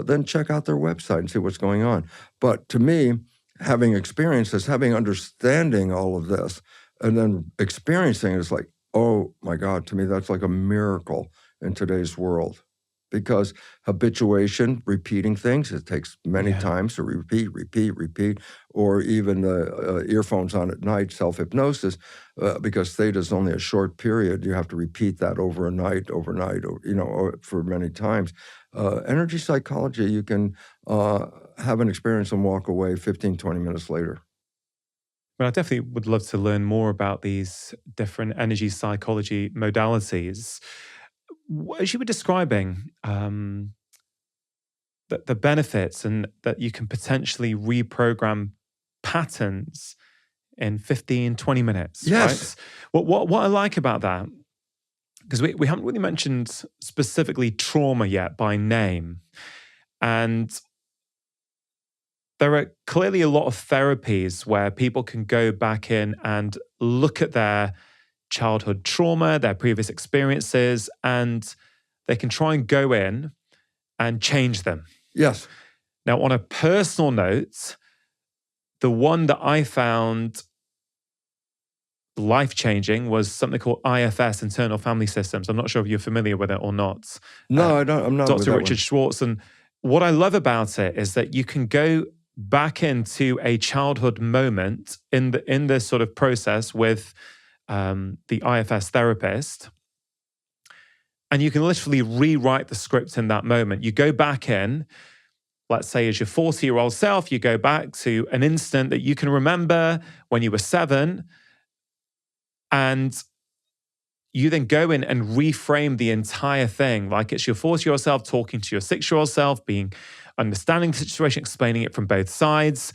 then check out their website and see what's going on. But to me, having experienced this, having understanding all of this, and then experiencing it is like, oh my God, to me, that's like a miracle in today's world. Because habituation, repeating things, it takes many times to repeat, or even earphones on at night, self-hypnosis, because theta is only a short period. You have to repeat that overnight, or for many times. Energy psychology, you can have an experience and walk away 15, 20 minutes later. Well, I definitely would love to learn more about these different energy psychology modalities. As you were describing the benefits and that you can potentially reprogram patterns in 15, 20 minutes. Yes. Right? What I like about that, because we haven't really mentioned specifically trauma yet by name. And there are clearly a lot of therapies where people can go back in and look at their childhood trauma, their previous experiences, and they can try and go in and change them. Yes. Now, on a personal note, the one that I found life-changing was something called IFS, Internal Family Systems. I'm not sure if you're familiar with it or not. No, I don't. I'm not. Dr. Richard Schwartz. And what I love about it is that you can go back into a childhood moment in this sort of process with the IFS therapist, and you can literally rewrite the script in that moment. You go back in, let's say as your 40-year-old self, you go back to an instant that you can remember when you were 7, and you then go in and reframe the entire thing like it's your 40-year-old self talking to your 6-year-old self, understanding the situation, explaining it from both sides.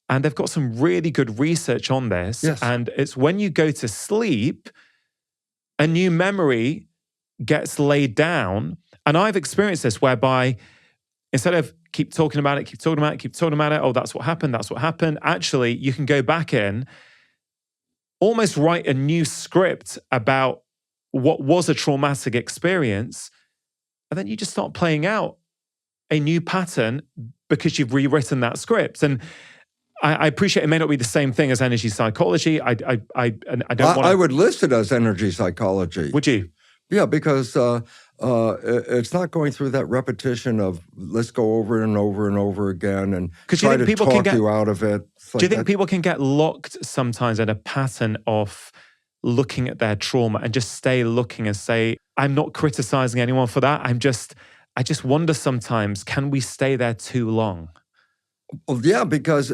And they've got some really good research on this. Yes. And it's when you go to sleep, a new memory gets laid down. And I've experienced this whereby instead of keep talking about it, keep talking about it, keep talking about it. Oh, that's what happened. That's what happened. Actually, you can go back in, almost write a new script about what was a traumatic experience. And then you just start playing out a new pattern because you've rewritten that script. And I appreciate it may not be the same thing as energy psychology. I don't want. I would list it as energy psychology. Would you? Yeah, because it's not going through that repetition of let's go over and over and over again and try to talk you out of it. Do you think people can get locked sometimes in a pattern of looking at their trauma and just stay looking and say, I'm not criticizing anyone for that. I just wonder sometimes, can we stay there too long? Well, yeah, because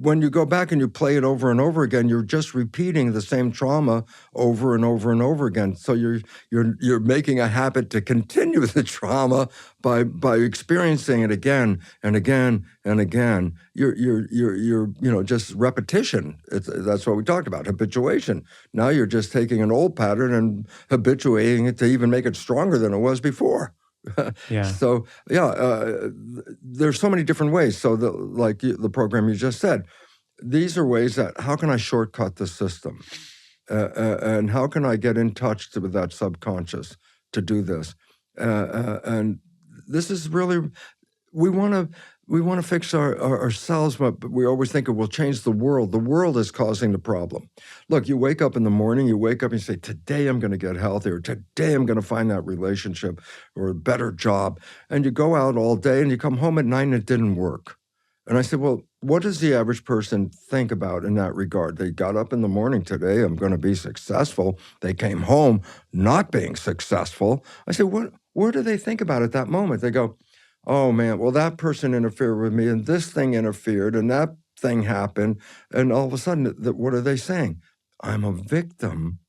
when you go back and you play it over and over again, you're just repeating the same trauma over and over and over again. So you're making a habit to continue the trauma by experiencing it again and again and again. You're just repetition. That's what we talked about, habituation. Now you're just taking an old pattern and habituating it to even make it stronger than it was before. Yeah. So there's so many different ways. So like the program you just said, these are ways that how can I shortcut the system, and how can I get in touch with that subconscious to do this? And this is really we want to fix ourselves, but we always think it will change the world. The world is causing the problem. Look, you wake up in the morning, you wake up and you say, today I'm going to get healthy, or today I'm going to find that relationship or a better job. And you go out all day and you come home at night and it didn't work. And I said, well, what does the average person think about in that regard? They got up in the morning, today I'm going to be successful. They came home not being successful. I said, what do they think about at that moment? They go, oh man, well, that person interfered with me and this thing interfered and that thing happened. And all of a sudden, what are they saying? I'm a victim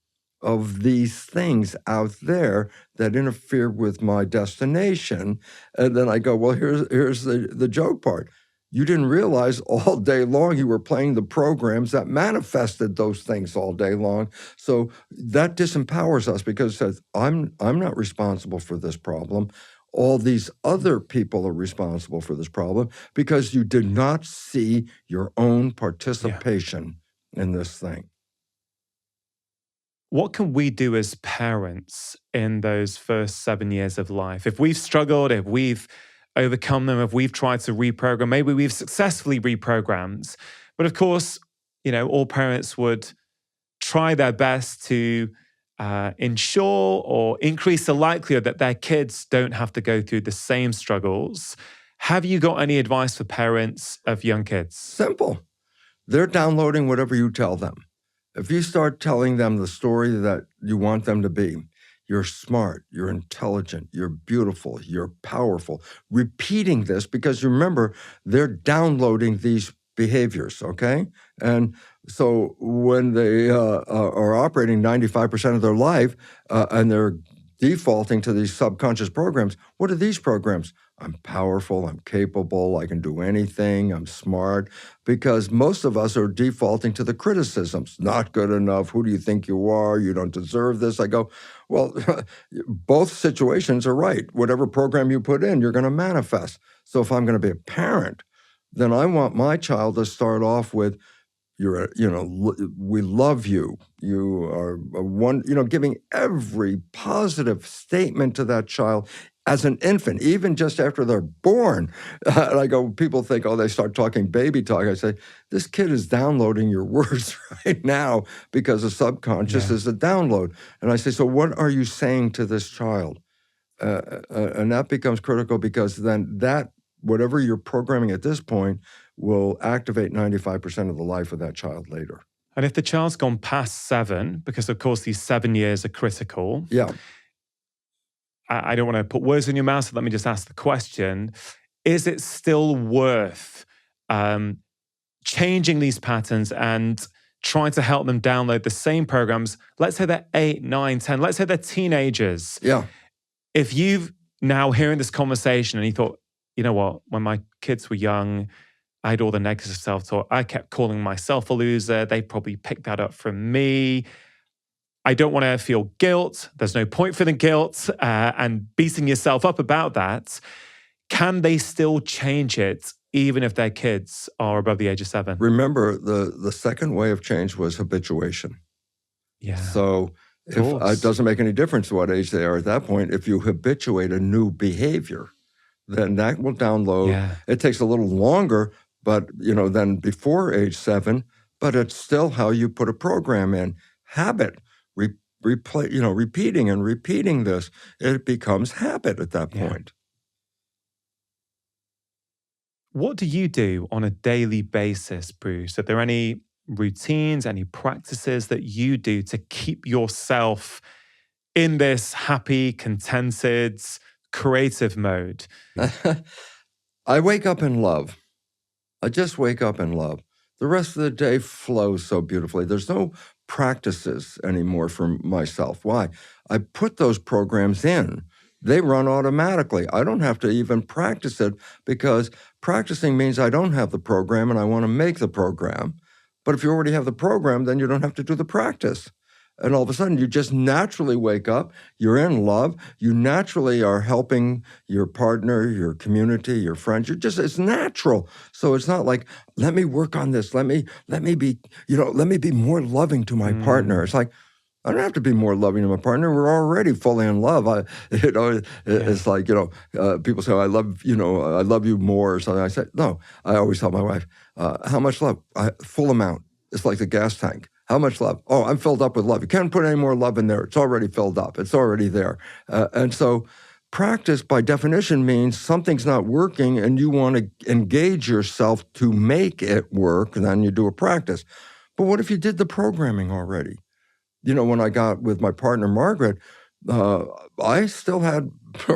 of these things out there that interfere with my destination. And then I go, well, here's the joke part. You didn't realize all day long you were playing the programs that manifested those things all day long. So that disempowers us because it says, I'm not responsible for this problem. All these other people are responsible for this problem because you did not see your own participation in this thing. What can we do as parents in those first 7 years of life? If we've struggled, if we've overcome them, if we've tried to reprogram, maybe we've successfully reprogrammed. But of course, all parents would try their best to ensure or increase the likelihood that their kids don't have to go through the same struggles. Have you got any advice for parents of young kids? Simple. They're downloading whatever you tell them. If you start telling them the story that you want them to be, you're smart, you're intelligent, you're beautiful, you're powerful, repeating this because you remember, they're downloading these behaviors, okay? And so when they are operating 95% of their life and they're defaulting to these subconscious programs, what are these programs? I'm powerful, I'm capable, I can do anything, I'm smart, because most of us are defaulting to the criticisms. Not good enough, who do you think you are? You don't deserve this. I go, well, both situations are right. Whatever program you put in, you're going to manifest. So if I'm going to be a parent, then I want my child to start off with, we love you. You are one, giving every positive statement to that child as an infant, even just after they're born. And I go, people think, they start talking baby talk. I say, this kid is downloading your words right now because the subconscious is a download. And I say, so what are you saying to this child? And that becomes critical because then whatever you're programming at this point will activate 95% of the life of that child later. And if the child's gone past 7, because of course these 7 years are critical. Yeah. I don't want to put words in your mouth, so let me just ask the question. Is it still worth changing these patterns and trying to help them download the same programs? Let's say they're 8, 9, 10. Let's say they're teenagers. Yeah. If you've now hearing this conversation and you thought, you know what, when my kids were young, I had all the negative self-talk. I kept calling myself a loser. They probably picked that up from me. I don't want to feel guilt. There's no point for the guilt and beating yourself up about that. can they still change it even if their kids are above the age of 7? Remember, the second way of change was habituation. Yeah. So if it doesn't make any difference what age they are at that point, if you habituate a new behavior, then that will download. Yeah. It takes a little longer, but than before age 7, but it's still how you put a program in. Habit, repeating and repeating this, it becomes habit at that point. What do you do on a daily basis, Bruce? Are there any routines, any practices that you do to keep yourself in this happy, contented, creative mode? I wake up in love. I just wake up in love. The rest of the day flows so beautifully. There's no practices anymore for myself. Why? I put those programs in. They run automatically. I don't have to even practice it, because practicing means I don't have the program and I want to make the program. But if you already have the program, then you don't have to do the practice. And all of a sudden, you just naturally wake up. You're in love. You naturally are helping your partner, your community, your friends. It's natural. So it's not like, let me work on this. Let me be more loving to my partner. It's like, I don't have to be more loving to my partner. We're already fully in love. It's like, people say, I love you more or something. I say, no. I always tell my wife, how much love? Full amount. It's like the gas tank. How much love? Oh, I'm filled up with love. You can't put any more love in there. It's already filled up. It's already there. And so practice, by definition, means something's not working and you want to engage yourself to make it work, and then you do a practice. But what if you did the programming already? When I got with my partner, Margaret, I still had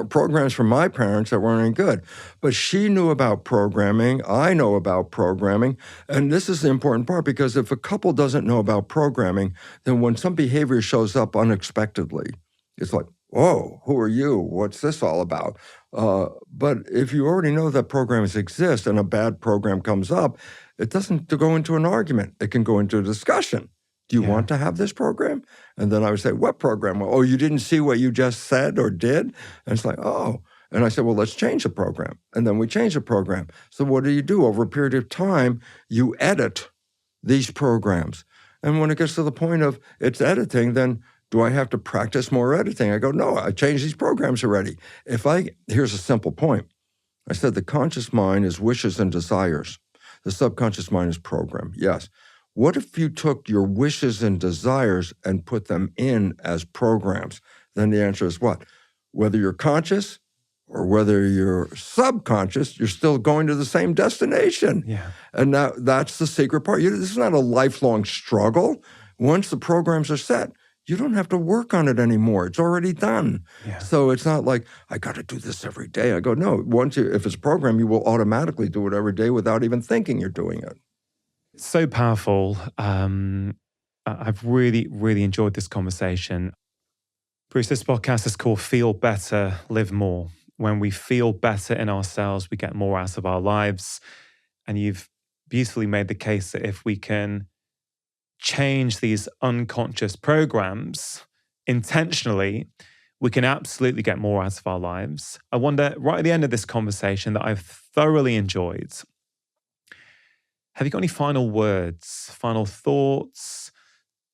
programs from my parents that weren't any good. But she knew about programming. I know about programming. And this is the important part, because if a couple doesn't know about programming, then when some behavior shows up unexpectedly, it's like, whoa, who are you? What's this all about? But if you already know that programs exist and a bad program comes up, it doesn't go into an argument. It can go into a discussion. Do you want to have this program? And then I would say, what program? Well, oh, you didn't see what you just said or did? And it's like, oh. And I said, well, let's change the program. And then we change the program. So what do? Over a period of time, you edit these programs. And when it gets to the point of it's editing, then do I have to practice more editing? I go, no, I changed these programs already. Here's a simple point. I said the conscious mind is wishes and desires. The subconscious mind is program. Yes. What if you took your wishes and desires and put them in as programs? Then the answer is what? Whether you're conscious or whether you're subconscious, you're still going to the same destination. Yeah. And that's the secret part. This is not a lifelong struggle. Once the programs are set, you don't have to work on it anymore. It's already done. Yeah. So it's not like, I got to do this every day. I go, no, if it's a program, you will automatically do it every day without even thinking you're doing it. So powerful. I've really, really enjoyed this conversation. Bruce, this podcast is called Feel Better, Live More. When we feel better in ourselves, we get more out of our lives. And you've beautifully made the case that if we can change these unconscious programs intentionally, we can absolutely get more out of our lives. I wonder, right at the end of this conversation that I've thoroughly enjoyed, have you got any final words, final thoughts,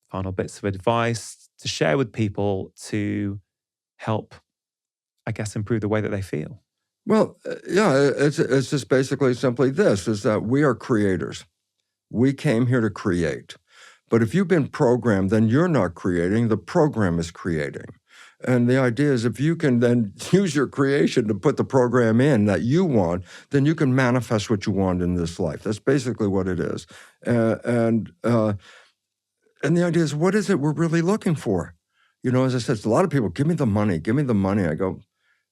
final bits of advice to share with people to help, I guess, improve the way that they feel? Well, it's just basically simply this, is that we are creators. We came here to create. But if you've been programmed, then you're not creating, the program is creating. And the idea is if you can then use your creation to put the program in that you want, then you can manifest what you want in this life. That's basically what it is. And the idea is, what is it we're really looking for? As I said, a lot of people, give me the money, give me the money. I go,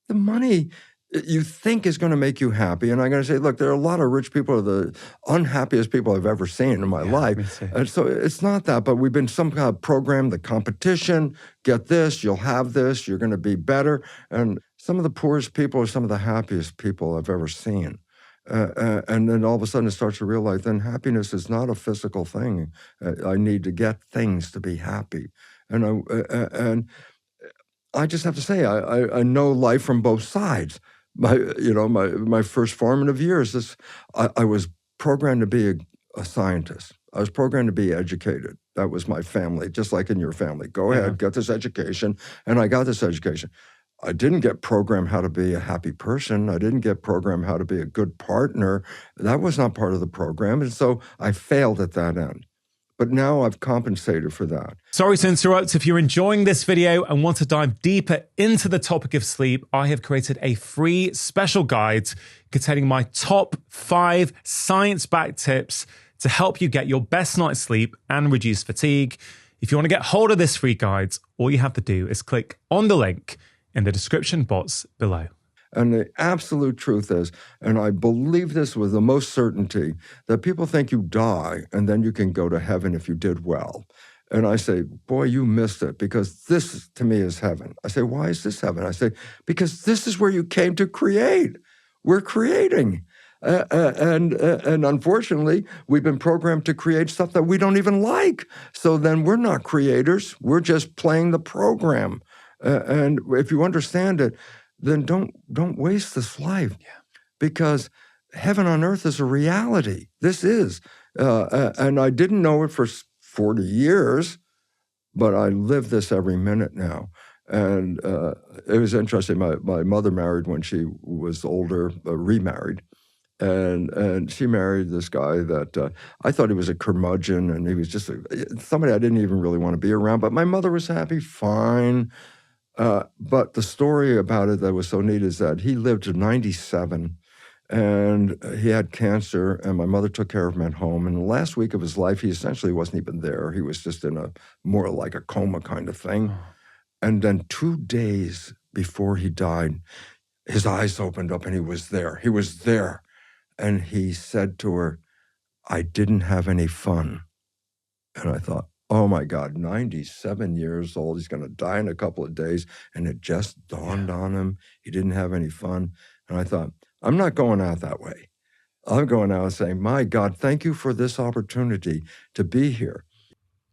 the money you think is going to make you happy. And I'm going to say, look, there are a lot of rich people, the unhappiest people I've ever seen in my life. And so it's not that, but we've been some kind of program, the competition, get this, you'll have this, you're going to be better. And some of the poorest people are some of the happiest people I've ever seen. And then all of a sudden it starts to realize then happiness is not a physical thing. I need to get things to be happy. And I just have to say, I know life from both sides. my first formative years. I was programmed to be a scientist. I was programmed to be educated. That was my family, just like in your family. Go ahead, get this education. And I got this education. I didn't get programmed how to be a happy person. I didn't get programmed how to be a good partner. That was not part of the program. And so I failed at that end. But now I've compensated for that. Sorry to interrupt. If you're enjoying this video and want to dive deeper into the topic of sleep, I have created a free special guide containing my top 5 science-backed tips to help you get your best night's sleep and reduce fatigue. If you want to get hold of this free guide, all you have to do is click on the link in the description box below. And the absolute truth is, and I believe this with the most certainty, that people think you die and then you can go to heaven if you did well. And I say, boy, you missed it, because this to me is heaven. I say, why is this heaven? I say, because this is where you came to create. We're creating. And unfortunately, we've been programmed to create stuff that we don't even like. So then we're not creators. We're just playing the program. And if you understand it, then don't waste this life, because heaven on earth is a reality. This is. And I didn't know it for 40 years, but I live this every minute now. And it was interesting. My mother married when she was older, remarried. And she married this guy that I thought he was a curmudgeon, and he was just somebody I didn't even really want to be around. But my mother was happy, fine. But the story about it that was so neat is that he lived to 97, and he had cancer, and my mother took care of him at home. And the last week of his life, he essentially wasn't even there. He was just in a more like a coma kind of thing. And then 2 days before he died, his eyes opened up and he was there. He was there. And he said to her, "I didn't have any fun." And I thought, oh my God, 97 years old. He's going to die in a couple of days. And it just dawned on him. He didn't have any fun. And I thought, I'm not going out that way. I'm going out saying, my God, thank you for this opportunity to be here.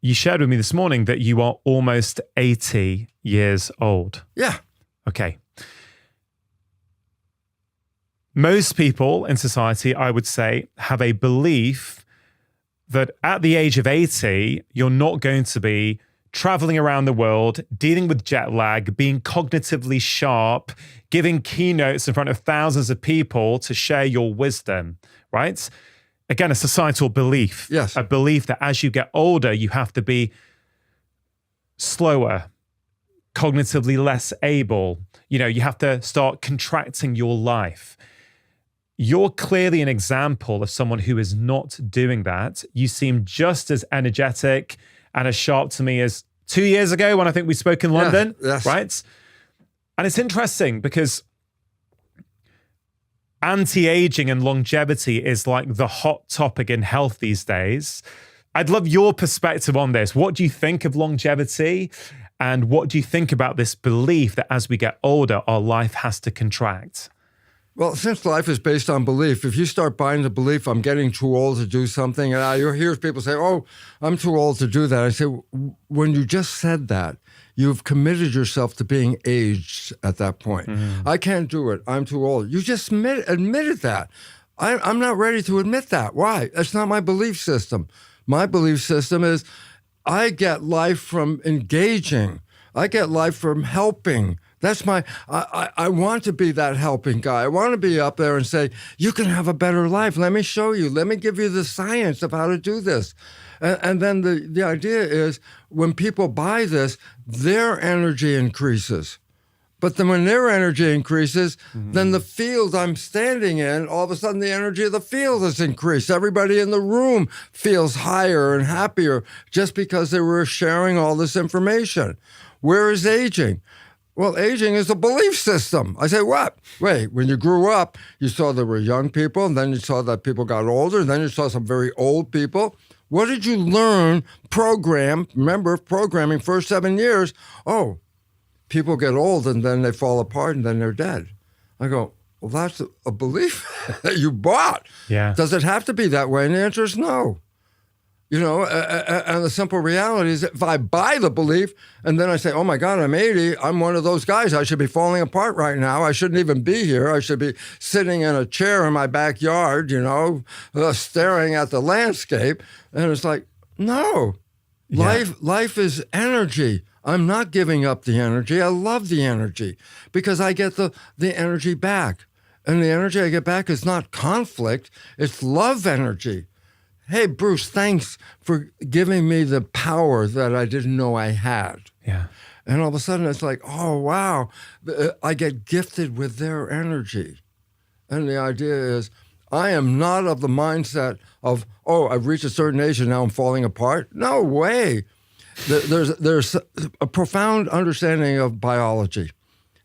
You shared with me this morning that you are almost 80 years old. Yeah. Okay. Most people in society, I would say, have a belief that at the age of 80, you're not going to be traveling around the world, dealing with jet lag, being cognitively sharp, giving keynotes in front of thousands of people to share your wisdom, right? Again, a societal belief. Yes. A belief that as you get older, you have to be slower, cognitively less able. You know, you have to start contracting your life. You're clearly an example of someone who is not doing that. You seem just as energetic and as sharp to me as 2 years ago when I think we spoke in London, yes. right? And it's interesting because anti-aging and longevity is like the hot topic in health these days. I'd love your perspective on this. What do you think of longevity? And what do you think about this belief that as we get older, our life has to contract? Well, since life is based on belief, if you start buying the belief, I'm getting too old to do something, and I hear people say, oh, I'm too old to do that. I say, when you just said that, you've committed yourself to being aged at that point. Mm-hmm. I can't do it. I'm too old. You just admitted that. I'm not ready to admit that. Why? That's not my belief system. My belief system is I get life from engaging. I get life from helping. That's I want to be that helping guy. I want to be up there and say, you can have a better life. Let me show you. Let me give you the science of how to do this. And then the idea is when people buy this, their energy increases. But then when their energy increases, then the field I'm standing in, all of a sudden the energy of the field has increased. Everybody in the room feels higher and happier just because they were sharing all this information. Where is aging? Well, aging is a belief system. I say, what? Wait, when you grew up, you saw there were young people, and then you saw that people got older, and then you saw some very old people. What did you learn? Remember, programming first 7 years. Oh, people get old, and then they fall apart, and then they're dead. I go, well, that's a belief that you bought. Yeah. Does it have to be that way? And the answer is no. And the simple reality is if I buy the belief and then I say, oh my God, I'm 80, I'm one of those guys. I should be falling apart right now. I shouldn't even be here. I should be sitting in a chair in my backyard, staring at the landscape. And it's like, no, life is energy. I'm not giving up the energy. I love the energy because I get the energy back. And the energy I get back is not conflict. It's love energy. Hey, Bruce, thanks for giving me the power that I didn't know I had. Yeah. And all of a sudden it's like, oh, wow, I get gifted with their energy. And the idea is I am not of the mindset of, oh, I've reached a certain age and now I'm falling apart. No way. There's a profound understanding of biology.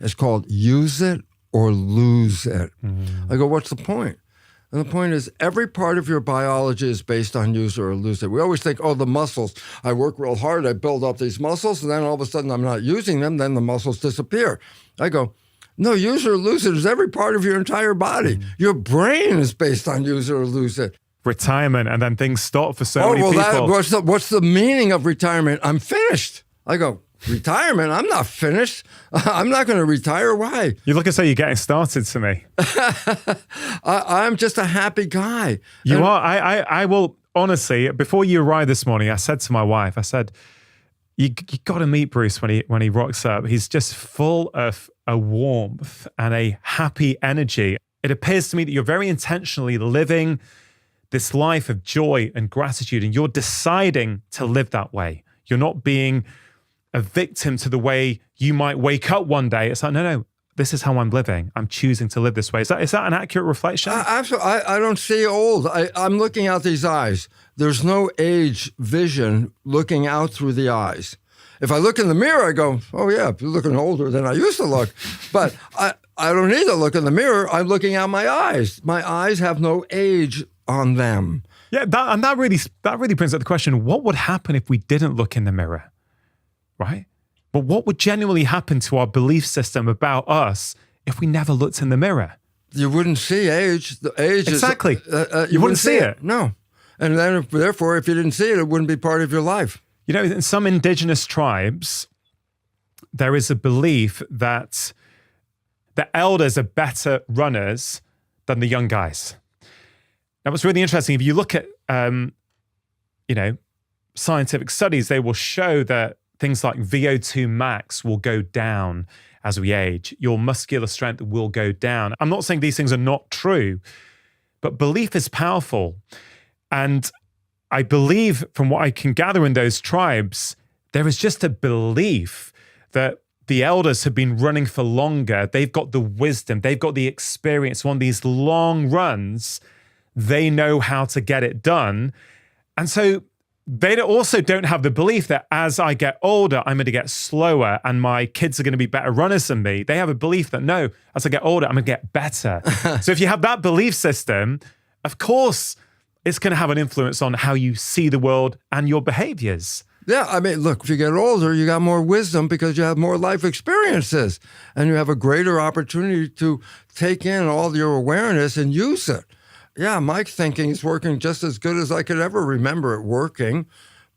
It's called use it or lose it. I go, what's the point? And the point is every part of your biology is based on use it or lose it. We always think, oh, the muscles, I work real hard, I build up these muscles, and then all of a sudden I'm not using them, then the muscles disappear. I go, no, use it or lose it is every part of your entire body. Your brain is based on use it or lose it. Retirement, and then things stop for so many people. What's the meaning of retirement? I'm finished. I go, retirement? I'm not finished. I'm not going to retire. Why? You look as though you're getting started to me. I'm just a happy guy. You are. I will, honestly, before you arrived this morning, I said to my wife, I said, you got to meet Bruce when he rocks up. He's just full of a warmth and a happy energy. It appears to me that you're very intentionally living this life of joy and gratitude, and you're deciding to live that way. You're not being a victim to the way you might wake up one day. It's like, no, this is how I'm living. I'm choosing to live this way. Is that an accurate reflection? Absolutely. I don't see old. I'm looking out these eyes. There's no age vision looking out through the eyes. If I look in the mirror, I go, oh yeah, you're looking older than I used to look. But I don't need to look in the mirror. I'm looking out my eyes. My eyes have no age on them. Yeah, that really brings up the question, what would happen if we didn't look in the mirror? Right? But what would genuinely happen to our belief system about us if we never looked in the mirror? You wouldn't see age. The age exactly. Is... you wouldn't see it. No. And then, therefore, if you didn't see it, it wouldn't be part of your life. In some indigenous tribes, there is a belief that the elders are better runners than the young guys. Now, what's really interesting, if you look at, scientific studies, they will show that things like VO2 max will go down as we age. Your muscular strength will go down. I'm not saying these things are not true, but belief is powerful. And I believe from what I can gather in those tribes, there is just a belief that the elders have been running for longer. They've got the wisdom. They've got the experience on these long runs. They know how to get it done. And so they also don't have the belief that as I get older, I'm going to get slower and my kids are going to be better runners than me. They have a belief that no, as I get older, I'm going to get better. So if you have that belief system, of course, it's going to have an influence on how you see the world and your behaviors. Yeah, I mean, look, if you get older, you got more wisdom because you have more life experiences and you have a greater opportunity to take in all your awareness and use it. Yeah, my thinking is working just as good as I could ever remember it working.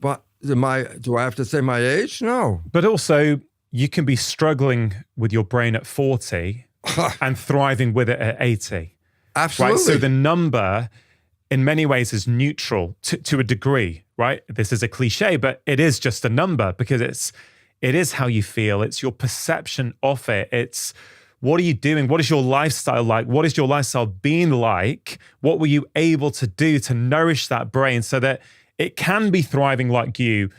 But do I have to say my age? No. But also, you can be struggling with your brain at 40 and thriving with it at 80. Absolutely. Right? So the number, in many ways, is neutral to a degree, right? This is a cliche, but it is just a number because it is how you feel. It's your perception of it. It's what are you doing? What is your lifestyle like? What is your lifestyle being like? What were you able to do to nourish that brain so that it can be thriving like you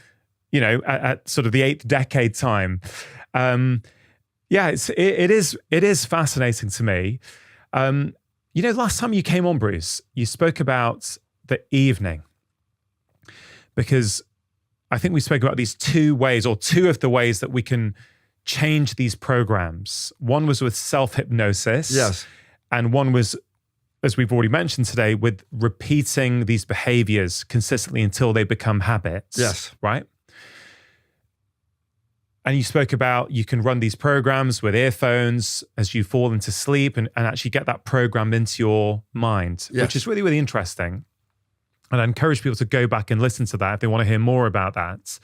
at sort of the 8th decade time? It is fascinating to me. Last time you came on, Bruce, you spoke about the evening because I think we spoke about these two ways or two of the ways that we can change these programs. One was with self-hypnosis. Yes. And one was, as we've already mentioned today, with repeating these behaviors consistently until they become habits. Yes. Right? And you spoke about you can run these programs with earphones as you fall into sleep and actually get that programmed into your mind, yes. which is really, really interesting. And I encourage people to go back and listen to that if they want to hear more about that.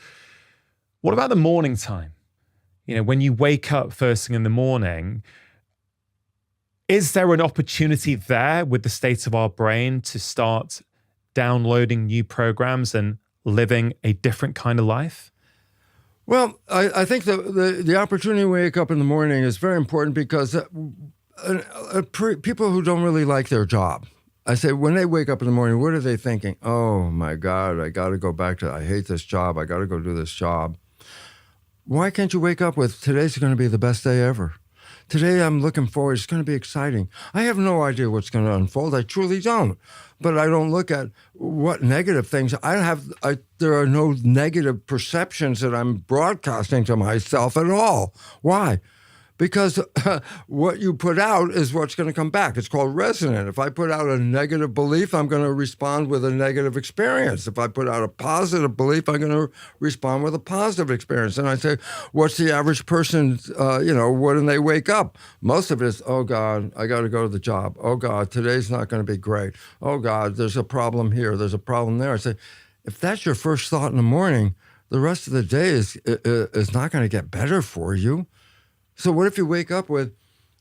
What about the morning time? When you wake up first thing in the morning, is there an opportunity there with the state of our brain to start downloading new programs and living a different kind of life? Well, I think the opportunity to wake up in the morning is very important because people who don't really like their job, I say when they wake up in the morning, what are they thinking? Oh my God, I got to go back to, I hate this job. I got to go do this job. Why can't you wake up with, today's going to be the best day ever? Today I'm looking forward. It's going to be exciting. I have no idea what's going to unfold. I truly don't. But I don't look at what negative things there are no negative perceptions that I'm broadcasting to myself at all. Why? Because what you put out is what's going to come back. It's called resonant. If I put out a negative belief, I'm going to respond with a negative experience. If I put out a positive belief, I'm going to respond with a positive experience. And I say, what's the average person, when they wake up? Most of it is, oh God, I got to go to the job. Oh God, today's not going to be great. Oh God, there's a problem here. There's a problem there. I say, if that's your first thought in the morning, the rest of the day is not going to get better for you. So what if you wake up with,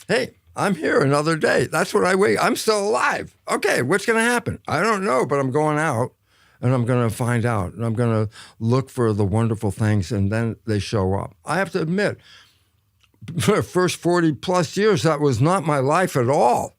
hey, I'm here another day. That's what I'm still alive. Okay, what's going to happen? I don't know, but I'm going out and I'm going to find out. And I'm going to look for the wonderful things and then they show up. I have to admit, for the first 40 plus years, that was not my life at all.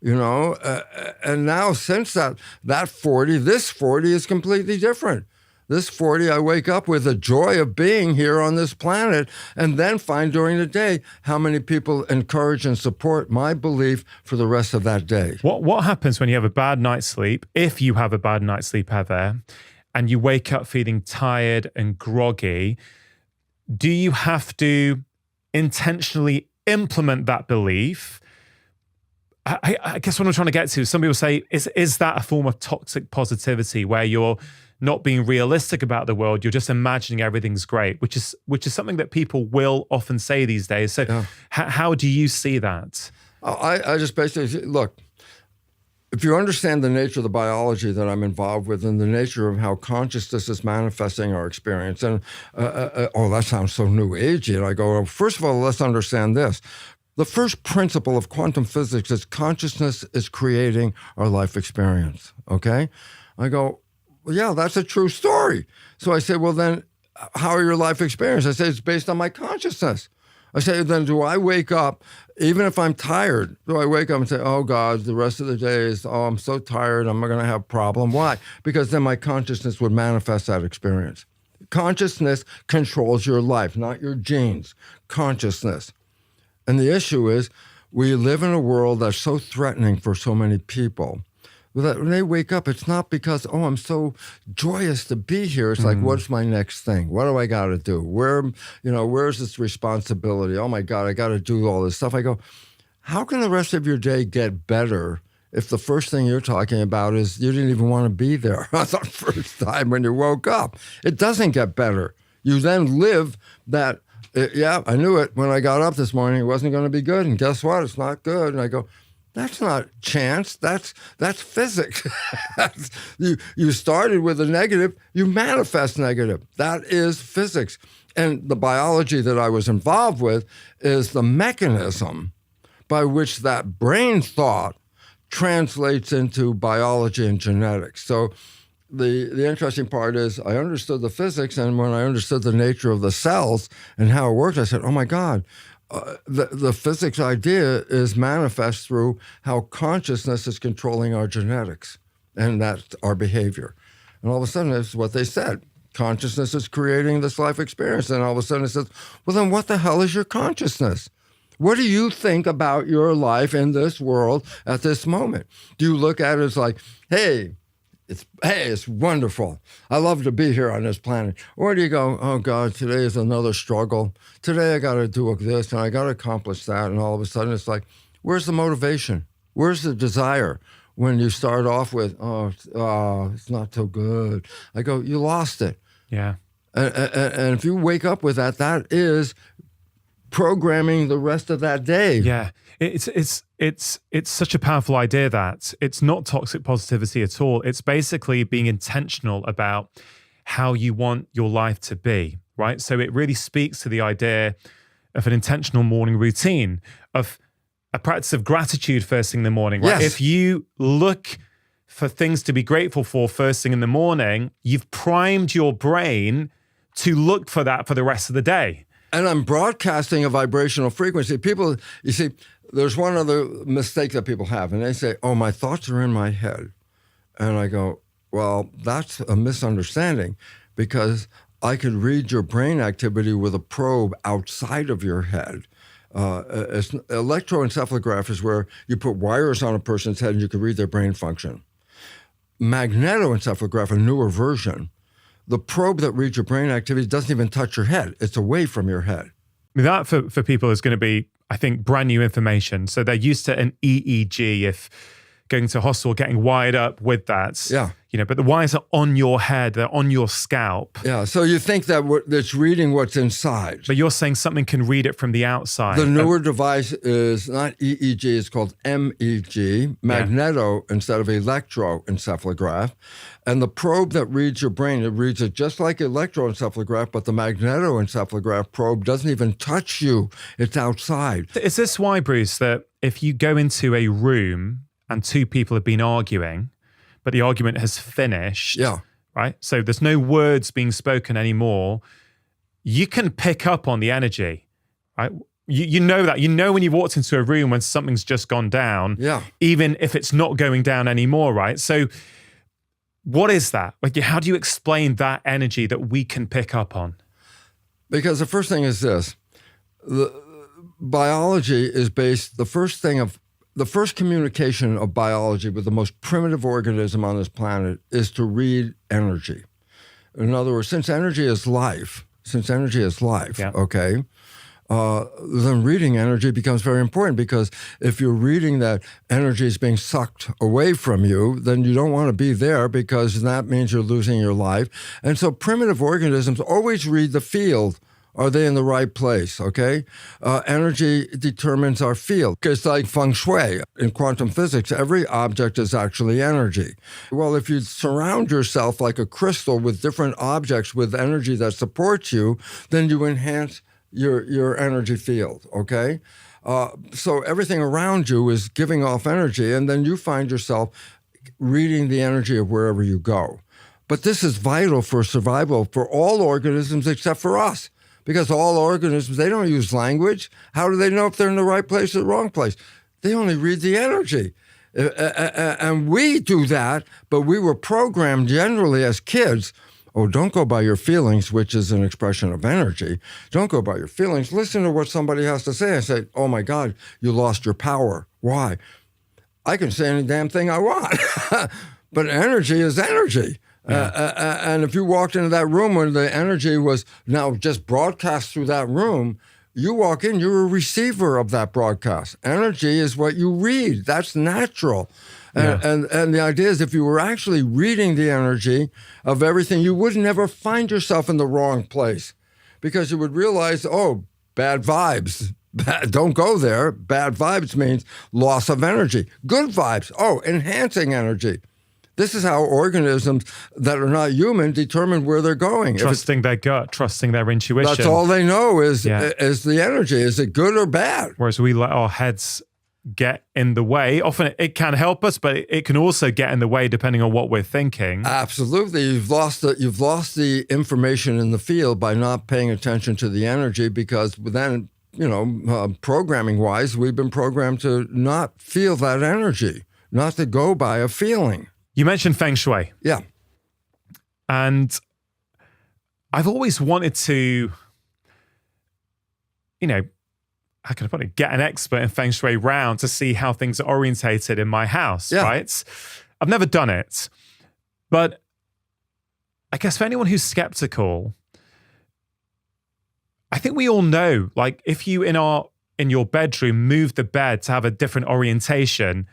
And now since that 40, this 40 is completely different. This 40, I wake up with the joy of being here on this planet and then find during the day how many people encourage and support my belief for the rest of that day. What happens when you have a bad night's sleep, if you have a bad night's sleep ever, and you wake up feeling tired and groggy? Do you have to intentionally implement that belief? I guess what I'm trying to get to, some people say, is that a form of toxic positivity where you're not being realistic about the world, you're just imagining everything's great, which is something that people will often say these days. So yeah. How do you see that? I just basically, look, if you understand the nature of the biology that I'm involved with and the nature of how consciousness is manifesting our experience, and that sounds so new agey. And I go, well, first of all, let's understand this. The first principle of quantum physics is consciousness is creating our life experience, okay? I go, well, yeah, that's a true story. So I say, well, then how are your life experiences? I say, it's based on my consciousness. I say, then do I wake up, even if I'm tired, do I wake up and say, oh God, the rest of the day is, I'm so tired, I'm going to have a problem. Why? Because then my consciousness would manifest that experience. Consciousness controls your life, not your genes. Consciousness. And the issue is we live in a world that's so threatening for so many people. When they wake up, it's not because, I'm so joyous to be here. It's like, what's my next thing? What do I got to do? Where's this responsibility? Oh my God, I got to do all this stuff. I go, how can the rest of your day get better if the first thing you're talking about is you didn't even want to be there on the first time when you woke up? It doesn't get better. You then live that, I knew it when I got up this morning. It wasn't going to be good. And guess what? It's not good. And I go, that's not chance. That's physics. You started with a negative, you manifest negative. That is physics. And the biology that I was involved with is the mechanism by which that brain thought translates into biology and genetics. So the interesting part is I understood the physics, and when I understood the nature of the cells and how it worked, I said, oh my God, the physics idea is manifest through how consciousness is controlling our genetics, and that's our behavior. And all of a sudden, it's what they said. Consciousness is creating this life experience. And all of a sudden it says, well, then what the hell is your consciousness? What do you think about your life in this world at this moment? Do you look at it as like, hey, it's wonderful. I love to be here on this planet. Or do you go, oh God, today is another struggle. Today I got to do this and I got to accomplish that. And all of a sudden it's like, where's the motivation? Where's the desire? When you start off with, it's not so good. I go, you lost it. Yeah. And if you wake up with that, that is reprogramming the rest of that day. Yeah. It's such a powerful idea that it's not toxic positivity at all. It's basically being intentional about how you want your life to be, right? So it really speaks to the idea of an intentional morning routine, of a practice of gratitude first thing in the morning, right? Yes. If you look for things to be grateful for first thing in the morning, you've primed your brain to look for that for the rest of the day. And I'm broadcasting a vibrational frequency. People, you see, there's one other mistake that people have, and they say, oh, my thoughts are in my head. And I go, well, that's a misunderstanding, because I could read your brain activity with a probe outside of your head. Electroencephalograph is where you put wires on a person's head and you can read their brain function. Magnetoencephalograph, a newer version, the probe that reads your brain activity doesn't even touch your head. It's away from your head. That for people is going to be, I think, brand new information. So they're used to an EEG, if going to hospital, getting wired up with that. Yeah. But the wires are on your head, they're on your scalp. Yeah, so you think that it's reading what's inside. But you're saying something can read it from the outside. The newer device is not EEG, it's called MEG, magneto instead of electroencephalograph. And the probe that reads your brain, it reads it just like electroencephalograph, but the magnetoencephalograph probe doesn't even touch you. It's outside. Is this why, Bruce, that if you go into a room and two people have been arguing, but the argument has finished, right? So there's no words being spoken anymore, you can pick up on the energy, right? You know that. You know when you've walked into a room when something's just gone down, even if it's not going down anymore, right? So what is that? Like, how do you explain that energy that we can pick up on? Because the first thing is this. Biology is based, the first communication of biology with the most primitive organism on this planet is to read energy. In other words, since energy is life, okay, then reading energy becomes very important, because if you're reading that energy is being sucked away from you, then you don't want to be there, because that means you're losing your life. And so primitive organisms always read the field. Are they in the right place, okay? Energy determines our field. It's like feng shui. In quantum physics, every object is actually energy. Well, if you surround yourself like a crystal with different objects with energy that supports you, then you enhance your energy field, okay? So everything around you is giving off energy, and then you find yourself reading the energy of wherever you go. But this is vital for survival for all organisms except for us. Because all organisms, they don't use language. How do they know if they're in the right place or the wrong place? They only read the energy. And we do that, but we were programmed generally as kids. Oh, don't go by your feelings, which is an expression of energy. Don't go by your feelings. Listen to what somebody has to say. I say, oh my God, you lost your power. Why? I can say any damn thing I want. But energy is energy. And if you walked into that room when the energy was now just broadcast through that room, you walk in, you're a receiver of that broadcast. Energy is what you read. That's natural. And the idea is, if you were actually reading the energy of everything, you would never find yourself in the wrong place, because you would realize, oh, bad vibes. Don't go there. Bad vibes means loss of energy. Good vibes, oh, enhancing energy. This is how organisms that are not human determine where they're going. Trusting their gut, trusting their intuition. That's all they know is the energy. Is it good or bad? Whereas we let our heads get in the way. Often it can help us, but it can also get in the way depending on what we're thinking. Absolutely. You've lost the information in the field by not paying attention to the energy, because then, programming-wise, we've been programmed to not feel that energy, not to go by a feeling. You mentioned feng shui. Yeah. And I've always wanted to, how can I put it, get an expert in feng shui round to see how things are orientated in my house, right? I've never done it. But I guess for anyone who's skeptical, I think we all know, like, if you in your bedroom move the bed to have a different orientation,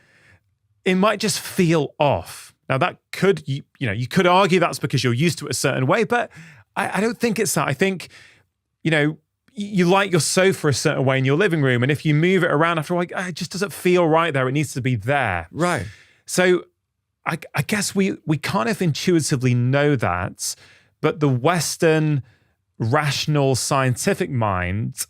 it might just feel off. Now that could, you could argue that's because you're used to it a certain way, but I don't think it's that. I think, you like your sofa a certain way in your living room, and if you move it around after a while, it just doesn't feel right there. It needs to be there. Right. So I guess we kind of intuitively know that, but the Western rational scientific mind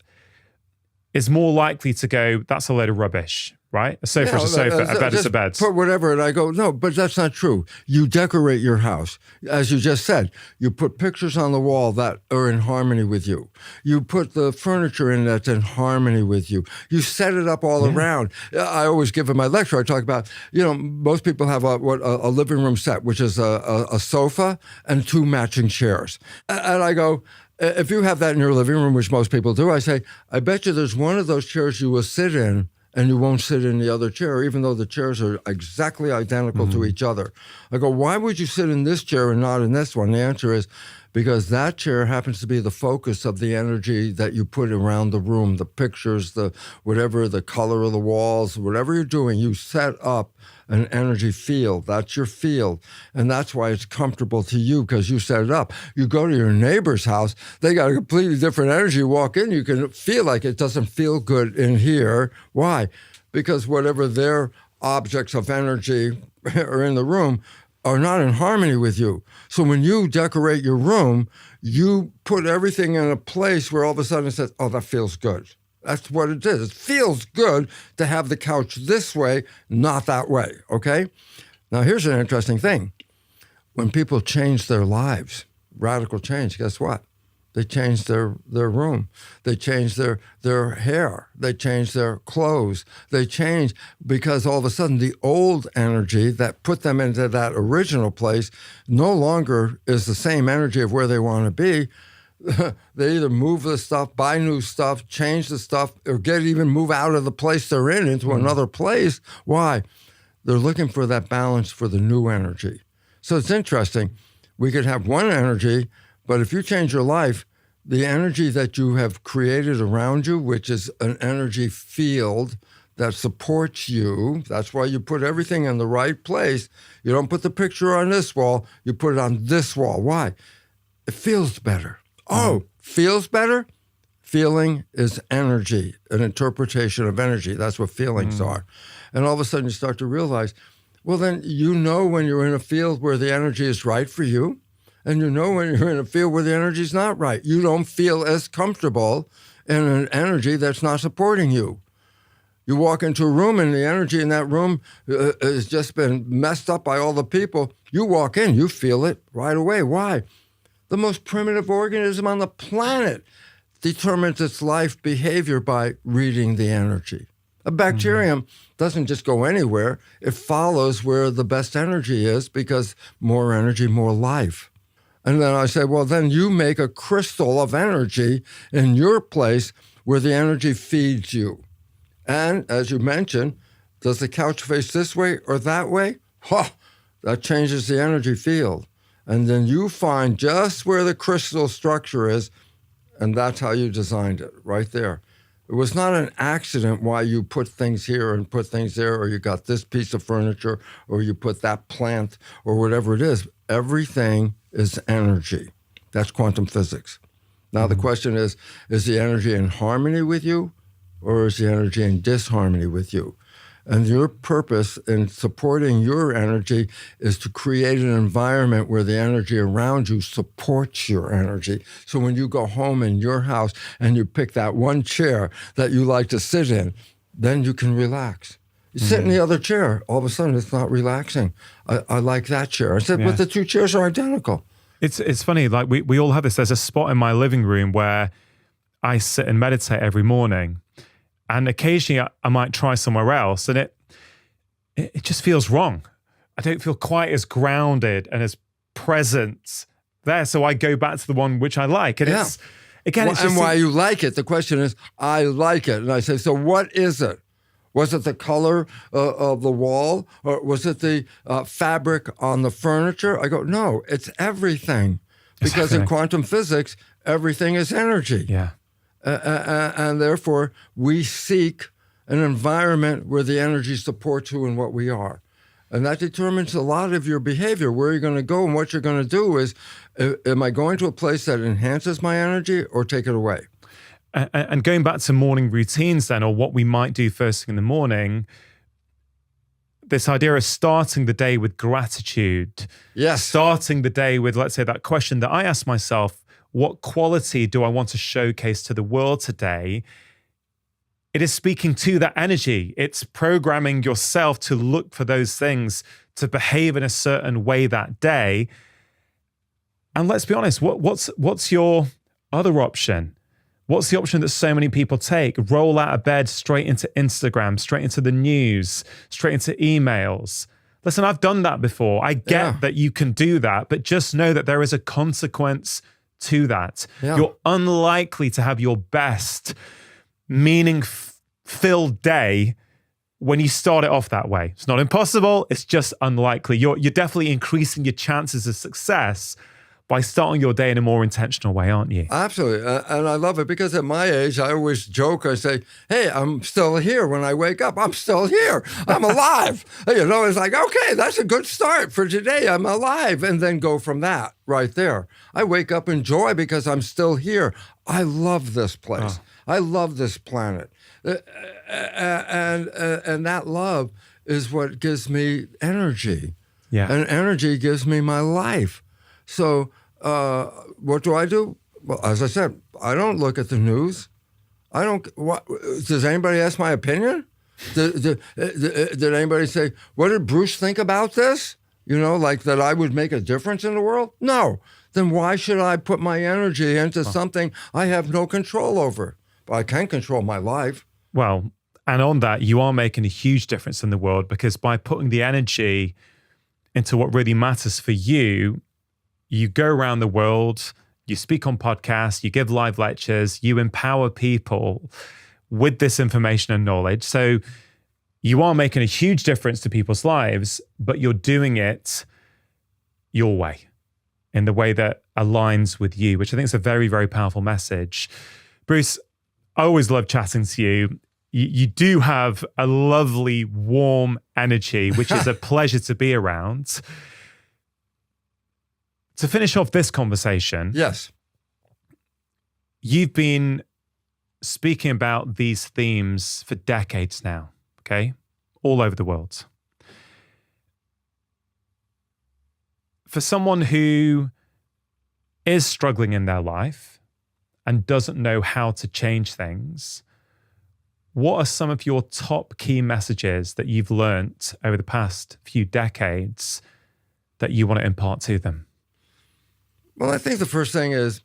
is more likely to go, that's a load of rubbish, right? A sofa is a sofa, a bed is a bed. Put whatever, and I go, no, but that's not true. You decorate your house. As you just said, you put pictures on the wall that are in harmony with you. You put the furniture in that's in harmony with you. You set it up all around. I always give in my lecture, I talk about, most people have a living room set, which is a sofa and 2 matching chairs. And I go, if you have that in your living room, which most people do, I say, I bet you there's one of those chairs you will sit in and you won't sit in the other chair, even though the chairs are exactly identical to each other. I go, why would you sit in this chair and not in this one? The answer is because that chair happens to be the focus of the energy that you put around the room, the pictures, the whatever, the color of the walls, whatever you're doing, you set up an energy field. That's your field. And that's why it's comfortable to you, because you set it up. You go to your neighbor's house, they got a completely different energy. You walk in, you can feel like it doesn't feel good in here. Why? Because whatever their objects of energy are in the room are not in harmony with you. So when you decorate your room, you put everything in a place where all of a sudden it says, oh, that feels good. That's what it is. It feels good to have the couch this way, not that way, okay? Now, here's an interesting thing. When people change their lives, radical change, guess what? They change their room. They change their hair. They change their clothes. They change because all of a sudden the old energy that put them into that original place no longer is the same energy of where they want to be. They either move the stuff, buy new stuff, change the stuff, or move out of the place they're in into another place. Why? They're looking for that balance for the new energy. So it's interesting. We could have one energy, but if you change your life, the energy that you have created around you, which is an energy field that supports you, that's why you put everything in the right place. You don't put the picture on this wall, you put it on this wall. Why? It feels better. Oh, feels better? Feeling is energy, an interpretation of energy. That's what feelings are. And all of a sudden you start to realize, well, then when you're in a field where the energy is right for you, and when you're in a field where the energy is not right. You don't feel as comfortable in an energy that's not supporting you. You walk into a room and the energy in that room has just been messed up by all the people. You walk in, you feel it right away. Why? The most primitive organism on the planet determines its life behavior by reading the energy. A bacterium doesn't just go anywhere. It follows where the best energy is, because more energy, more life. And then I say, well, then you make a crystal of energy in your place where the energy feeds you. And as you mentioned, does the couch face this way or that way? That changes the energy field. And then you find just where the crystal structure is, and that's how you designed it, right there. It was not an accident why you put things here and put things there, or you got this piece of furniture, or you put that plant, or whatever it is. Everything is energy. That's quantum physics. Now the question is the energy in harmony with you, or is the energy in disharmony with you? And your purpose in supporting your energy is to create an environment where the energy around you supports your energy. So when you go home in your house and you pick that one chair that you like to sit in, then you can relax. You sit in the other chair, all of a sudden it's not relaxing. I like that chair. I said, but the 2 chairs are identical. It's funny, like we all have this. There's a spot in my living room where I sit and meditate every morning. And occasionally I might try somewhere else, and it just feels wrong. I don't feel quite as grounded and as present there. So I go back to the one which I like. And it's just... And why you like it, the question is, I like it. And I say, so what is it? Was it the color of the wall? Or was it the fabric on the furniture? I go, no, it's everything. Because in quantum physics, everything is energy. Yeah. And therefore, we seek an environment where the energy supports who and what we are. And that determines a lot of your behavior, where you're going to go and what you're going to do is, am I going to a place that enhances my energy or take it away? And going back to morning routines then, or what we might do first thing in the morning, this idea of starting the day with gratitude. Yes. Starting the day with, let's say, that question that I asked myself, what quality do I want to showcase to the world today? It is speaking to that energy. It's programming yourself to look for those things, to behave in a certain way that day. And let's be honest, what's your other option? What's the option that so many people take? Roll out of bed straight into Instagram, straight into the news, straight into emails. Listen, I've done that before. I get that you can do that, but just know that there is a consequence to that. Yeah. You're unlikely to have your best meaning-filled day when you start it off that way. It's not impossible. It's just unlikely. You're definitely increasing your chances of success by starting your day in a more intentional way, aren't you? Absolutely. And I love it because at my age, I always joke. I say, hey, I'm still here when I wake up. I'm still here. I'm alive. It's like, okay, that's a good start for today. I'm alive. And then go from that right there. I wake up in joy because I'm still here. I love this place. I love this planet. And that love is what gives me energy. Yeah. And energy gives me my life. So what do? Well, as I said, I don't look at the news. I don't. Does anybody ask my opinion? Did anybody say, what did Bruce think about this? Like that I would make a difference in the world? No. Then why should I put my energy into something I have no control over? But I can control my life. Well, and on that, you are making a huge difference in the world because by putting the energy into what really matters for you, you go around the world, you speak on podcasts, you give live lectures, you empower people with this information and knowledge. So you are making a huge difference to people's lives, but you're doing it your way, in the way that aligns with you, which I think is a very, very powerful message. Bruce, I always love chatting to you. You do have a lovely, warm energy, which is a pleasure to be around. To finish off this conversation, yes, you've been speaking about these themes for decades now, okay? All over the world. For someone who is struggling in their life and doesn't know how to change things, what are some of your top key messages that you've learnt over the past few decades that you want to impart to them? Well, I think the first thing is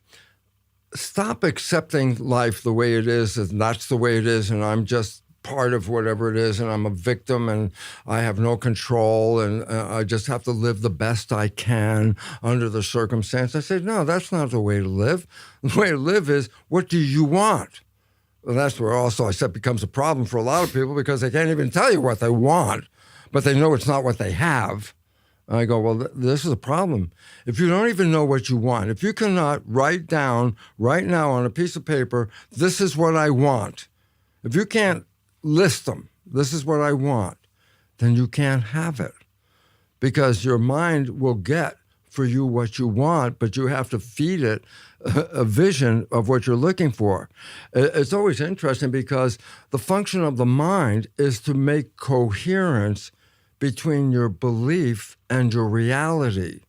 stop accepting life the way it is, and that's the way it is, and I'm just part of whatever it is, and I'm a victim, and I have no control, and I just have to live the best I can under the circumstance. I said, no, that's not the way to live. The way to live is, what do you want? Well, that's where also I said becomes a problem for a lot of people because they can't even tell you what they want, but they know it's not what they have. I go, well, this is a problem. If you don't even know what you want, if you cannot write down right now on a piece of paper, this is what I want. If you can't list them, this is what I want, then you can't have it. Because your mind will get for you what you want, but you have to feed it a vision of what you're looking for. It's always interesting because the function of the mind is to make coherence between your belief and your reality.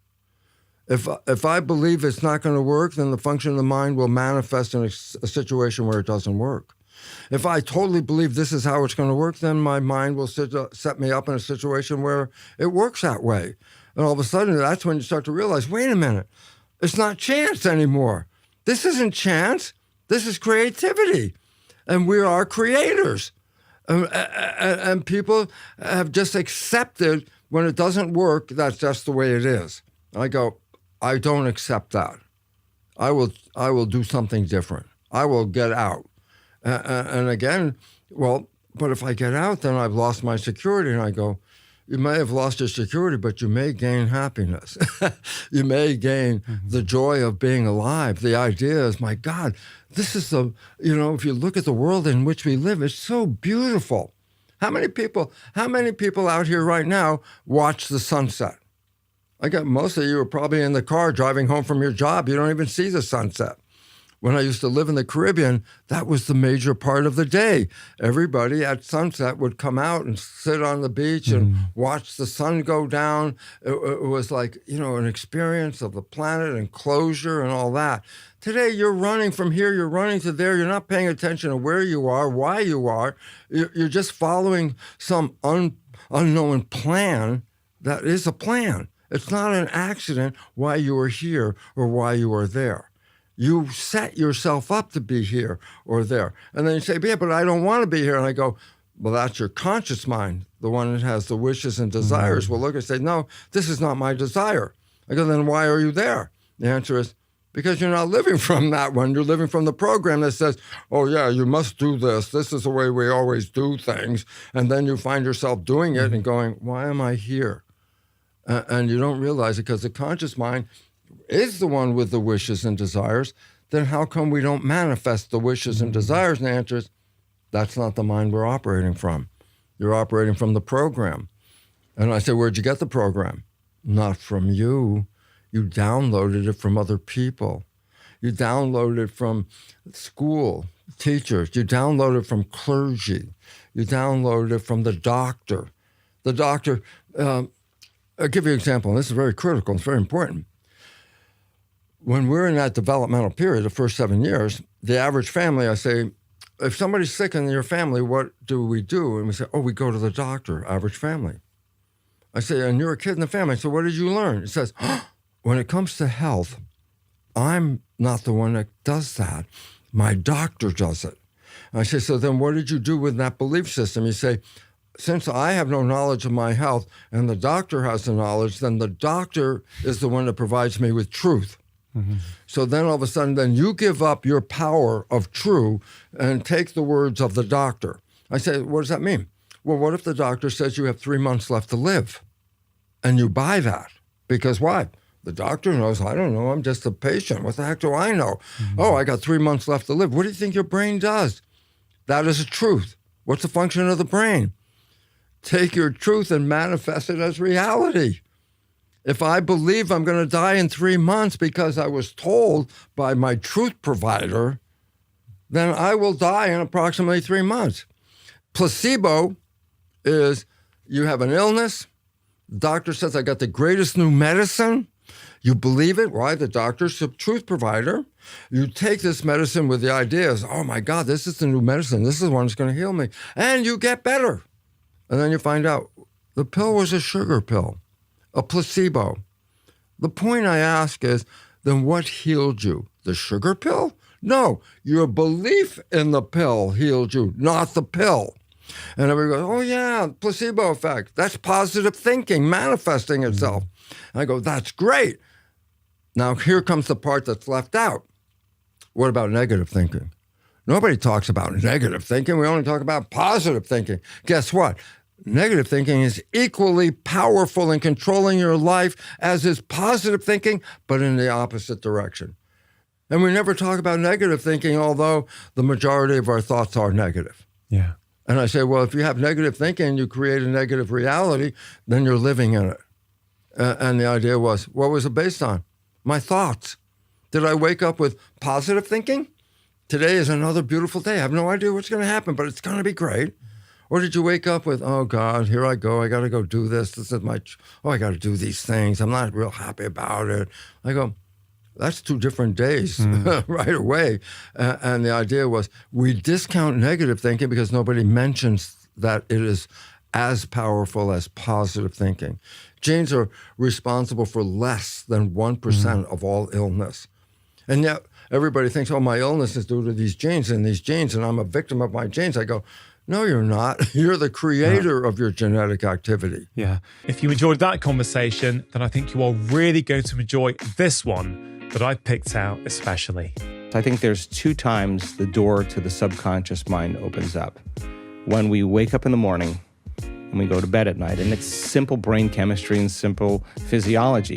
If I believe it's not going to work, then the function of the mind will manifest in a situation where it doesn't work. If I totally believe this is how it's going to work, then my mind will set me up in a situation where it works that way. And all of a sudden, that's when you start to realize, wait a minute, it's not chance anymore. This isn't chance. This is creativity. And we are creators. And people have just accepted when it doesn't work, that's just the way it is. I go, I don't accept that. I will do something different. I will get out. And again, well, but if I get out, then I've lost my security. And I go, you may have lost your security, but you may gain happiness. You may gain the joy of being alive. The idea is, my God, this is if you look at the world in which we live, it's so beautiful. How many people out here right now watch the sunset? I got most of you are probably in the car driving home from your job. You don't even see the sunset. When I used to live in the Caribbean, that was the major part of the day. Everybody at sunset would come out and sit on the beach and watch the sun go down. It was like, an experience of the planet and closure and all that. Today, you're running from here, you're running to there. You're not paying attention to where you are, why you are. You're just following some unknown plan that is a plan. It's not an accident why you are here or why you are there. You set yourself up to be here or there. And then you say, yeah, but I don't want to be here. And I go, well, that's your conscious mind, the one that has the wishes and desires. Will look and say, no, this is not my desire. I go, then why are you there? The answer is, because you're not living from that one. You're living from the program that says, oh, yeah, you must do this. This is the way we always do things. And then you find yourself doing it and going, why am I here? And you don't realize it because the conscious mind is the one with the wishes and desires. Then how come we don't manifest the wishes and desires? And the answer is, that's not the mind we're operating from. You're operating from the program. And I say, where'd you get the program? Not from you. You downloaded it from other people. You downloaded it from school, teachers. You downloaded it from clergy. You downloaded it from the doctor. The doctor, I'll give you an example, and this is very critical, it's very important. When we're in that developmental period, the first 7 years, the average family, I say, if somebody's sick in your family, what do we do? And we say, we go to the doctor, average family. I say, and you're a kid in the family. So what did you learn? It says, when it comes to health, I'm not the one that does that. My doctor does it. And I say, so then what did you do with that belief system? You say, since I have no knowledge of my health and the doctor has the knowledge, then the doctor is the one that provides me with truth. So then all of a sudden, then you give up your power of true and take the words of the doctor. I say, what does that mean? Well, what if the doctor says you have 3 months left to live? And you buy that. Because why? The doctor knows, I don't know, I'm just a patient. What the heck do I know? Oh, I got 3 months left to live. What do you think your brain does? That is a truth. What's the function of the brain? Take your truth and manifest it as reality. If I believe I'm going to die in 3 months because I was told by my truth provider, then I will die in approximately 3 months. Placebo is you have an illness. The doctor says, I got the greatest new medicine. You believe it. Why? The doctor's the truth provider. You take this medicine with the idea is, oh my God, this is the new medicine. This is the one that's going to heal me. And you get better. And then you find out the pill was a sugar pill. A placebo. The point I ask is, then what healed you? The sugar pill? No, your belief in the pill healed you, not the pill. And everybody goes, oh yeah, placebo effect. That's positive thinking manifesting itself. And I go, that's great. Now here comes the part that's left out. What about negative thinking? Nobody talks about negative thinking. We only talk about positive thinking. Guess what? Negative thinking is equally powerful in controlling your life as is positive thinking, but in the opposite direction. And we never talk about negative thinking, although the majority of our thoughts are negative. Yeah. And I say, well, if you have negative thinking, you create a negative reality, then you're living in it. And the idea was, what was it based on? My thoughts. Did I wake up with positive thinking? Today is another beautiful day. I have no idea what's going to happen, but it's going to be great. Or did you wake up with, oh, God, here I go. I got to go do this. This is I got to do these things. I'm not real happy about it. I go, that's 2 different days right away. And the idea was we discount negative thinking because nobody mentions that it is as powerful as positive thinking. Genes are responsible for less than 1% of all illness. And yet everybody thinks, oh, my illness is due to these genes, and I'm a victim of my genes. I go, no, you're not. You're the creator of your genetic activity. Yeah. If you enjoyed that conversation, then I think you are really going to enjoy this one that I picked out especially. I think there's 2 times the door to the subconscious mind opens up. When we wake up in the morning and we go to bed at night, and it's simple brain chemistry and simple physiology.